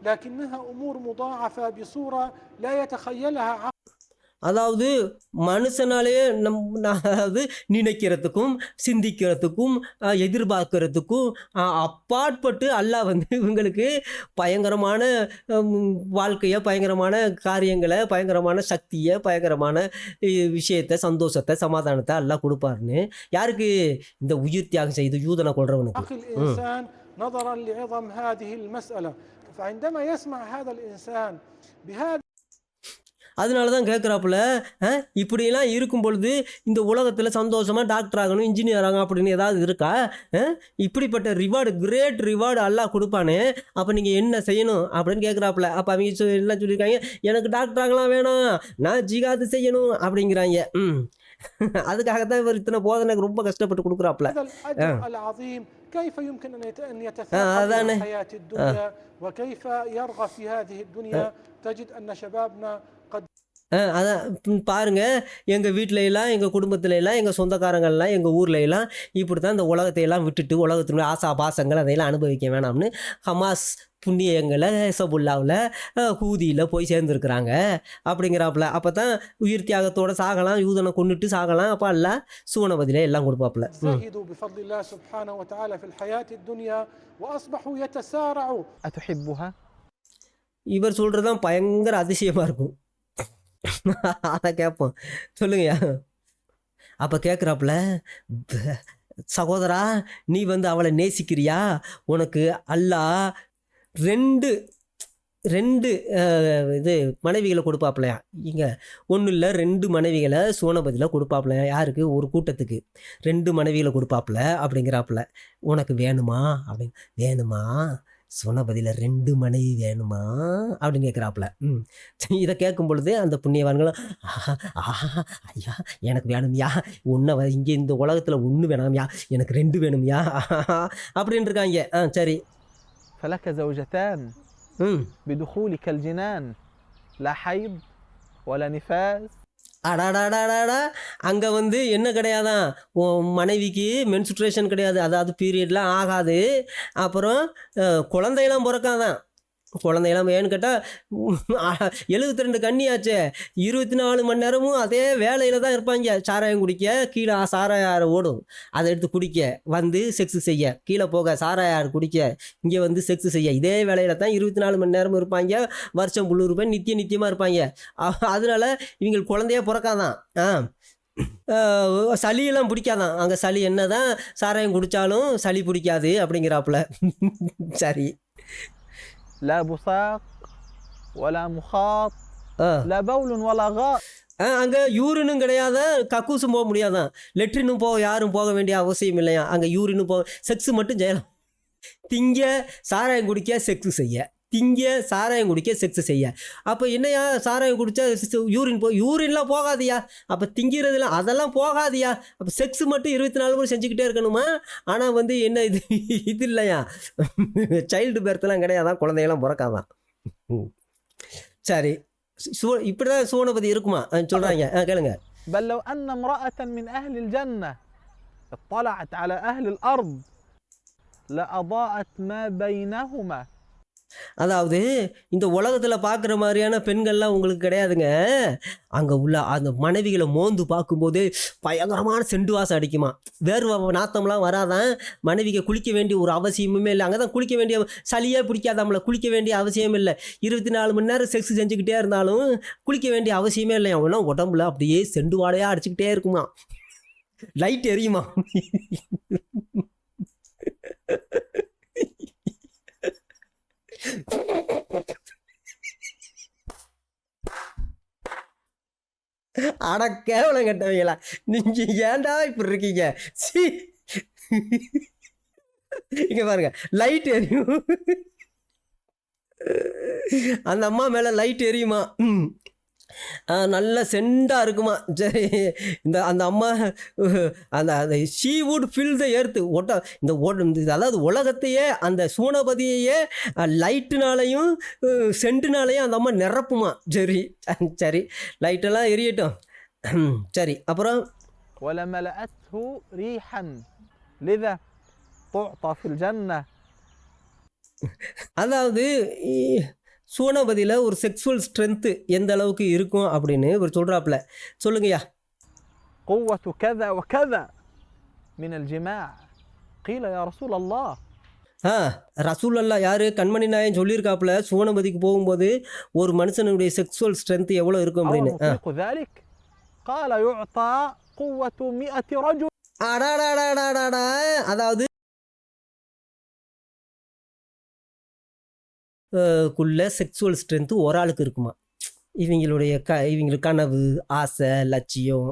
لكنها أمور مضاعفة بصورة لا يتخيلها عقل. அதாவது மனுஷனாலே அதாவது நினைக்கிறதுக்கும் சிந்திக்கிறதுக்கும் எதிர்பார்க்கறதுக்கும் அப்பாற்பட்டு அல்லாஹ் இவங்களுக்கு பயங்கரமான வாழ்க்கையை, பயங்கரமான காரியங்களை, பயங்கரமான சக்தியை, பயங்கரமான விஷயத்தை, சந்தோஷத்தை, சமாதானத்தை அல்லாஹ் கொடுப்பாருன்னு. யாருக்கு? இந்த உயிர் தியாகம் செய்து யூதனை கொள்றவனுக்கு. அதனால தான் கேட்குறாப்புல, இப்படிலாம் இருக்கும் பொழுது இந்த உலகத்தில் சந்தோஷமாக டாக்டர் ஆகணும், இன்ஜினியர் ஆகணும் அப்படின்னு ஏதாவது இருக்கா? இப்படிப்பட்ட ரிவார்டு, கிரேட் ரிவார்டு அல்லாஹ் கொடுப்பானே, அப்போ நீங்கள் என்ன செய்யணும் அப்படின்னு கேட்குறாப்புல. அப்போ அவங்க எல்லாம் சொல்லியிருக்காங்க, எனக்கு டாக்டர் ஆகலாம் வேணாம், நான் ஜிகாது செய்யணும் அப்படிங்கிறாங்க. அதுக்காகத்தான் இவர் இத்தனை போதனை ரொம்ப கஷ்டப்பட்டு கொடுக்குறாப்புல. كيف يمكن أن يتفاعل في حياة الدنيا وكيف يرغب في هذه الدنيا؟ تجد أن شبابنا قد அதான் பாருங்க, எங்கள் வீட்டில எல்லாம், எங்கள் குடும்பத்துல எல்லாம், எங்கள் சொந்தக்காரங்கள்லாம், எங்கள் ஊர்ல எல்லாம் இப்படி தான் இந்த உலகத்தை எல்லாம் விட்டுட்டு உலகத்தினுடைய ஆசா பாசங்கள் அதையெல்லாம் அனுபவிக்க வேணாம்னு ஹமாஸ் புண்ணியங்களை ஹெசபுல்லாவில் ஹூதியில் போய் சேர்ந்துருக்குறாங்க அப்படிங்கிறாப்புல. அப்போ தான் உயிர் தியாகத்தோட சாகலாம், யூதனை கொண்டுட்டு சாகலாம். அப்போ அல்ல சூனபதியில எல்லாம் கொடுப்பாப்புல. زهدوا بفضل الله سبحانه وتعالى في الحياة الدنيا وأصبحوا يتسارعوا. أتحبها؟ இவர் சொல்கிறதான் பயங்கர அதிசயமாக இருக்கும். அதை கேட்போம், சொல்லுங்கய்யா. அப்போ கேட்குறாப்புல, சகோதரா நீ வந்து அவளை நேசிக்கிறியா? உனக்கு அல்லாஹ் ரெண்டு இது மனைவிகளை கொடுப்பாப்புலையா? இங்கே ஒன்றும் இல்லை, 2 மனைவிகளை சோனபதியில் கொடுப்பாப்புலையா? யாருக்கு? ஒரு கூட்டத்துக்கு 2 மனைவிகளை கொடுப்பாப்புல அப்படிங்கிறாப்புல. உனக்கு வேணுமா அப்படின்னு. வேணுமா? சோனபதியில் 2 மனைவி வேணுமா அப்படின்னு கேட்குறாப்புல. இதை கேட்கும் பொழுது அந்த புண்ணியவான்களும் ஐயா எனக்கு வேணும்யா, ஒன்றை இங்கே இந்த உலகத்தில் 1 வேணாம்யா, எனக்கு 2 வேணும்யா அப்படின்னு இருக்காங்க. சரி. فلك زوجتان بدخولك الجنان لا حيض ولا نفاس. அடாடாடாடாடா, அங்கே வந்து என்ன கிடையாதான், மனைவிக்கு மென்சுட்ரேஷன் கிடையாது, அதாவது பீரியட்லாம் ஆகாது. அப்புறம் குழந்தையெல்லாம் பிறக்காதான். குழந்தையெல்லாம் ஏன்னு கேட்டால் 72 கன்னியாச்சே, 24 மணி நேரமும் அதே வேலையில் தான் இருப்பாங்க. சாராயம் குடிக்க, கீழே சாராயம் ஓடும், அதை எடுத்து குடிக்க, வந்து செக்ஸ் செய்ய, கீழே போக சாராயம் குடிக்க, இங்கே வந்து செக்ஸ் செய்ய, இதே வேலையில் தான் 24 மணி நேரமும் இருப்பாங்க. வருஷம் முழு ரூபாய் நித்தியமாக இருப்பாங்க. அதனால இவங்களுக்கு குழந்தையே பிறக்காதான். சளியெல்லாம் பிடிக்காதான். அங்கே சளி என்ன தான் சாராயம் குடித்தாலும் சளி பிடிக்காது அப்படிங்கிறாப்புல. சரி. لا بصاق ولا مخاط لا بول ولا غائط. அங்கே யூரினும் கிடையாது, கக்கூசும் போக முடியாதான், லெட்ரினும் யாரும் போக வேண்டிய அவசியம் இல்லையா. அங்கே யூரினும் செக்ஸு மட்டும் செய்யலாம். திங்க சாராயம் குடிக்க செக்ஸு செய்ய, திங்க சாராயம் குடிக்க செக்ஸ் செய்ய. அப்போ என்னையா சாராயம் குடித்தா யூரின் யூரின்லாம் போகாதியா, அப்போ திங்கிறதுலாம் அதெல்லாம் போகாதியா, அப்போ செக்ஸ் மட்டும் 24 மணி செஞ்சுக்கிட்டே இருக்கணுமா? ஆனால் வந்து என்ன இது இல்லையா, சைல்டு பெர்த்லாம் கிடையாதான், குழந்தையெல்லாம் பிறக்காதான். சரி, இப்படி தான் சோனபதி இருக்குமா சொல்கிறாங்க. கேளுங்க. بل لو أن امرأة من أهل الجنة اطلعت على أهل الأرض لأضاءت ما بينهما. அதாவது இந்த உலகத்தில் பார்க்குற மாதிரியான பெண்கள்லாம் உங்களுக்கு கிடையாதுங்க. அங்கே உள்ள அந்த மனைவிகளை மோந்து பார்க்கும்போது பயங்கரமான செண்டு வாசம் அடிக்குமா, வேர்வை நாத்தம்லாம் வராதான். மனைவிக்கு குளிக்க வேண்டிய ஒரு அவசியமுமே இல்லை. அங்கே தான் குளிக்க வேண்டிய சளியே பிடிக்காதாமல, குளிக்க வேண்டிய அவசியம் இல்லை. 24 மணி நேரம் செக்ஸ் செஞ்சுக்கிட்டே இருந்தாலும் குளிக்க வேண்டிய அவசியமே இல்லை. அவங்கன்னா உடம்புல அப்படியே செண்டு வாடையாக அடிச்சுக்கிட்டே இருக்குமா, லைட் எரியுமா. அட கேவலம் கட்டவங்களா, நீங்க ஏன்டா இப்படி இருக்கீங்க? இங்க பாருங்க, லைட் எரியும். அந்த அம்மா மேல லைட் எரியுமா, நல்ல செண்டாக இருக்குமா. சரி, அந்த அம்மா அந்த she would fill the earth அதாவது உலகத்தையே, அந்த சூனபதியையே லைட்டுனாலையும் சென்ட்டுனாலையும் அந்த அம்மா நிரப்புமா. சரி சரி, லைட்டெல்லாம் எரியட்டும். சரி, அப்புறம் ولملأته ريحا لذا تعطى في الجنة. அதாவது சூனபதியில் ஒரு செக்ஸுவல் ஸ்ட்ரென்த்து எந்த அளவுக்கு இருக்கும் அப்படின்னு இவர் சொல்கிறாப்புல. சொல்லுங்கய்யா. قوة كذا وكذا من الجماع قيل يا رسول الله. ரசூல் அல்லா யார்? கண்மணி நாயன் சொல்லியிருக்காப்புல, சூனபதிக்கு போகும்போது ஒரு மனுஷனுடைய செக்ஸுவல் ஸ்ட்ரென்த் எவ்வளோ இருக்கும் அப்படின்னு. قال يعطى قوة 100 رجل. அதாவது குள்ள செக்ஸுவல் ஸ்ட்ரென்த்து ஒரு ஆளுக்கு இருக்குமா. இவங்களுக்கு கனவு, ஆசை, லட்சியம்,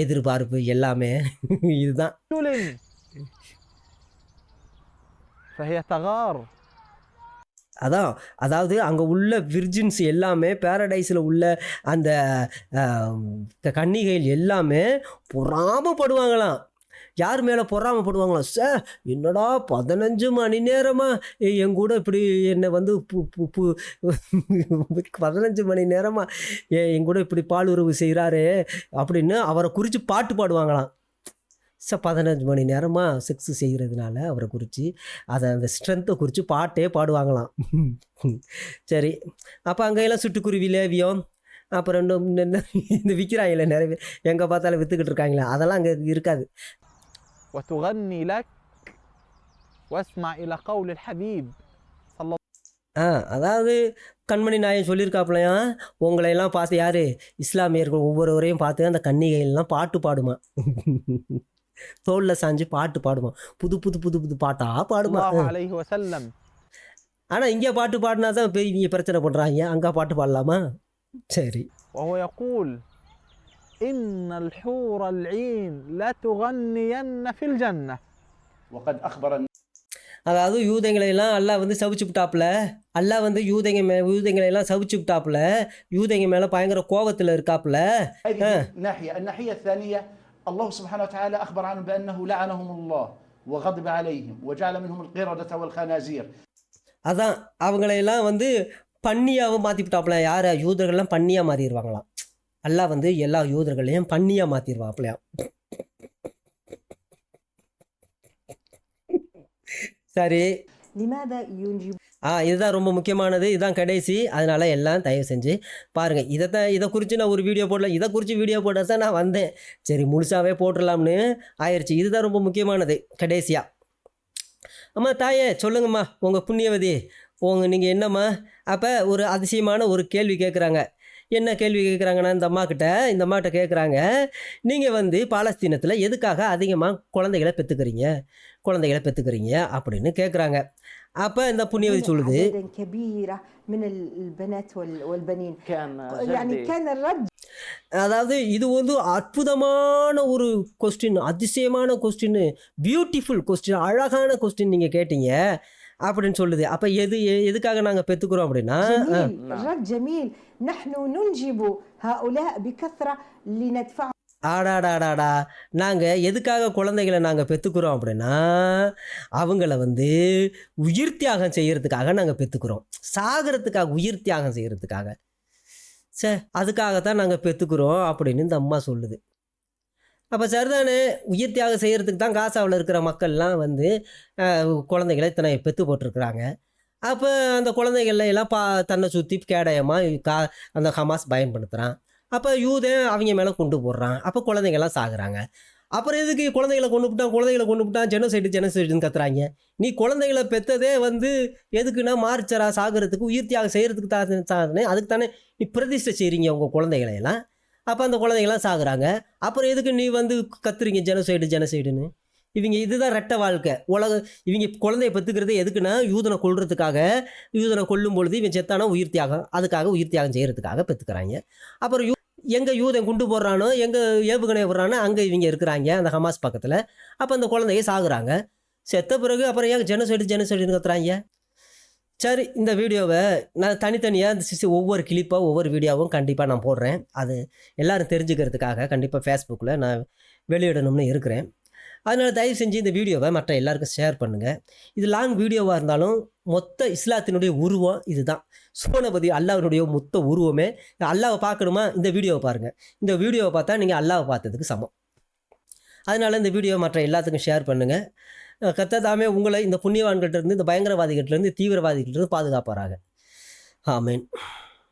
எதிர்பார்ப்பு எல்லாமே இதுதான். அதாவது அங்கே உள்ள விர்ஜின்ஸ் எல்லாமே, பேரடைஸில் உள்ள அந்த கன்னிகைகள் எல்லாமே பொறாமப்படுவாங்களாம். யார் மேலே பொறாமப்படுவாங்களாம், சார் என்னடா 15 மணி நேரமாக என் கூட இப்படி என்னை வந்து 15 மணி நேரமாக என் கூட இப்படி பாலுறவு செய்கிறாரு அப்படின்னு அவரை குறித்து பாட்டு பாடுவாங்களாம். 15 மணி நேரமாக செக்ஸு செய்கிறதுனால அவரை குறித்து அந்த ஸ்ட்ரென்த்தை குறித்து பாட்டே பாடுவாங்களாம். சரி, அப்போ அங்கெல்லாம் சிட்டுக்குருவி, லேவியம், அப்புறம் இந்த விற்கிறாங்களே நிறைய பேர், எங்கே பார்த்தாலும் விற்றுக்கிட்டு இருக்காங்களே, அதெல்லாம் அங்கே இருக்காது. وتغني لك واسمع إلى قول الحبيب صلى அதாவது கண்மணி நாயன் சொல்லியிருக்காப்புலையா, உங்களையெல்லாம் பார்த்து யார், இஸ்லாமியர்கள் ஒவ்வொருவரையும் பார்த்து அந்த கன்னிகைலாம் பாட்டு பாடுமா, தோளில் சாஞ்சு பாட்டு பாடுமா, புது புது புது புது பாட்டாக பாடுமா. عليه وسلم. ஆனால் இங்கே பாட்டு பாடினா தான் பெரிய பிரச்சனை பண்ணுறாங்க, அங்கே பாட்டு பாடலாமா? சரி. وهو يقول إن الحور العين لا تغنين في الجنة. وقد أخبر. அதாவது யூதங்களையெல்லாம் அல்லாஹ் வந்து சவிச்சு விட்டாப்புல, அல்லாஹ் வந்து யூதங்களையெல்லாம் சவிச்சு விட்டாப்புல, யூதங்க மேலே பயங்கர கோபத்தில் இருக்காப்புல. الناحية الثانية الله سبحانه وتعالى أخبر عنهم بأنه لعنهم الله وغضب عليهم وجعل منهم القردة والخنازير. அதான் அவங்களையெல்லாம் வந்து பன்னியாவை மாற்றி விட்டாப்புல. யார், யூதர்கள்லாம் பன்னியாக மாறிடுவாங்களாம். அல்லாஹ் வந்து எல்லா யூதர்களையும் பன்னியாக மாற்றிடுவாப்புலையா. சரி, இதுதான் ரொம்ப முக்கியமானது, இதுதான் கடைசி. அதனால் எல்லாம் தயவு செஞ்சு பாருங்கள். இதை குறித்து நான் ஒரு வீடியோ போடல, இதை குறித்து வீடியோ போட தான் நான் வந்தேன். சரி, முழுசாகவே போட்டுடலாம்னு ஆயிடுச்சு. இதுதான் ரொம்ப முக்கியமானது கடைசியாக. அம்மா தாயே சொல்லுங்கம்மா, உங்கள் புண்ணியவதி, நீங்கள் என்னம்மா? அப்போ ஒரு அதிசயமான ஒரு கேள்வி கேட்குறாங்க. என்ன கேள்வி கேட்குறாங்கன்னா, இந்த அம்மாக்கிட்ட கேட்குறாங்க, நீங்கள் வந்து பாலஸ்தீனத்தில் எதுக்காக அதிகமாக குழந்தைகளை பெற்றுக்கிறீங்க அப்படின்னு கேட்குறாங்க. அப்போ இந்த புண்ணியவதி சொல்லுது, அதாவது இது வந்து அற்புதமான ஒரு கொஸ்டின், அதிசயமான கொஸ்டின், பியூட்டிஃபுல் கொஸ்டின், அழகான கொஸ்டின் நீங்கள் கேட்டீங்க அப்படின்னு சொல்லுது. அப்போ எதுக்காக நாங்கள் பெற்றுக்கிறோம் அப்படின்னா, ஆடாடாடாடா, நாங்கள் எதுக்காக குழந்தைகளை நாங்கள் பெற்றுக்கிறோம் அப்படின்னா, அவங்கள வந்து உயிர் தியாகம் செய்கிறதுக்காக நாங்கள் பெற்றுக்கிறோம். சாகிறதுக்காக, உயிர் தியாகம் செய்கிறதுக்காக, அதுக்காகத்தான் நாங்கள் பெற்றுக்கிறோம் அப்படின்னு இந்த அம்மா சொல்லுது. அப்போ சரிதானே, உயிர் தியாகம் செய்கிறதுக்கு தான் காசாவில் இருக்கிற மக்கள்லாம் வந்து குழந்தைகளை இத்தனை பெற்று போட்டிருக்கிறாங்க. அப்போ அந்த குழந்தைகள எல்லாம் தன்னை சுற்றி கேடயமாக அந்த ஹமாஸ் பயன்படுத்துகிறான். அப்போ யூதன் அவங்க மேலே கொண்டு போடுறான். அப்போ குழந்தைங்கள்லாம் சாகுறாங்க. அப்புறம் எதுக்கு குழந்தைகளை கொண்டு விட்டான் ஜெனசைடுன்னு கத்துறாங்க. நீ குழந்தைகளை பெற்றதே வந்து எதுக்குன்னா மார்ச்சரா சாகிறதுக்கு, உயிர் தியாகம் செய்கிறதுக்கு தானே, அதுக்கு தானே நீ பிரதிஷ்டை செய்கிறீங்க உங்கள் குழந்தைகளையெல்லாம். அப்போ அந்த குழந்தைங்களாம் சாகுறாங்க. அப்புறம் எதுக்கு நீ வந்து கத்துறீங்க ஜெனசைடுன்னு? இதுதான் ரெட்டை வாழ்க்கை இவங்க குழந்தைய பெற்றுக்கிறது எதுக்குன்னா யூதனை கொல்றதுக்காக. யூதனை கொல்லும் பொழுது இவன் செத்தானா உயிர் தியாகம், அதுக்காக உயிர் தியாகம் செய்கிறதுக்காக பெற்றுக்கிறாங்க. அப்புறம் எங்கே யூதன் குண்டு போடுறானோ, எங்கே ஏவுகணை போடுறானோ, அங்கே இவங்க இருக்கிறாங்க அந்த ஹமாஸ் பக்கத்தில். அப்போ அந்த குழந்தைய சாகுறாங்க. செத்த பிறகு அப்புறம் ஏன் ஜெனசைடுன்னு கத்துறாங்க. சரி, இந்த வீடியோவை நான் தனித்தனியாக ஒவ்வொரு கிளிப்பாக ஒவ்வொரு வீடியோவும் கண்டிப்பாக நான் போடுறேன். அது எல்லோரும் தெரிஞ்சுக்கிறதுக்காக கண்டிப்பாக ஃபேஸ்புக்கில் நான் வெளியிடணும்னு இருக்கிறேன். அதனால் தயவு செஞ்சு இந்த வீடியோவை மற்ற எல்லாருக்கும் ஷேர் பண்ணுங்கள். இது லாங் வீடியோவாக இருந்தாலும் மொத்த இஸ்லாத்தினுடைய உருவம் இதுதான். சோனபதி அல்லாஹ்வுடைய மொத்த உருவமே. அல்லாஹ்வை பார்க்கணுமா, இந்த வீடியோவை பாருங்கள். இந்த வீடியோவை பார்த்தா நீங்கள் அல்லாஹ்வை பார்த்ததுக்கு சமம். அதனால் இந்த வீடியோவை மற்ற எல்லாத்துக்கும் ஷேர் பண்ணுங்கள். கர்த்தர் உங்களை இந்த புண்ணியவான்கிட்ட இருந்து, இந்த பயங்கரவாதிகிட்ட இருந்து, தீவிரவாதிகிட்ட இருந்து பாதுகாப்பாராக. ஆமீன்.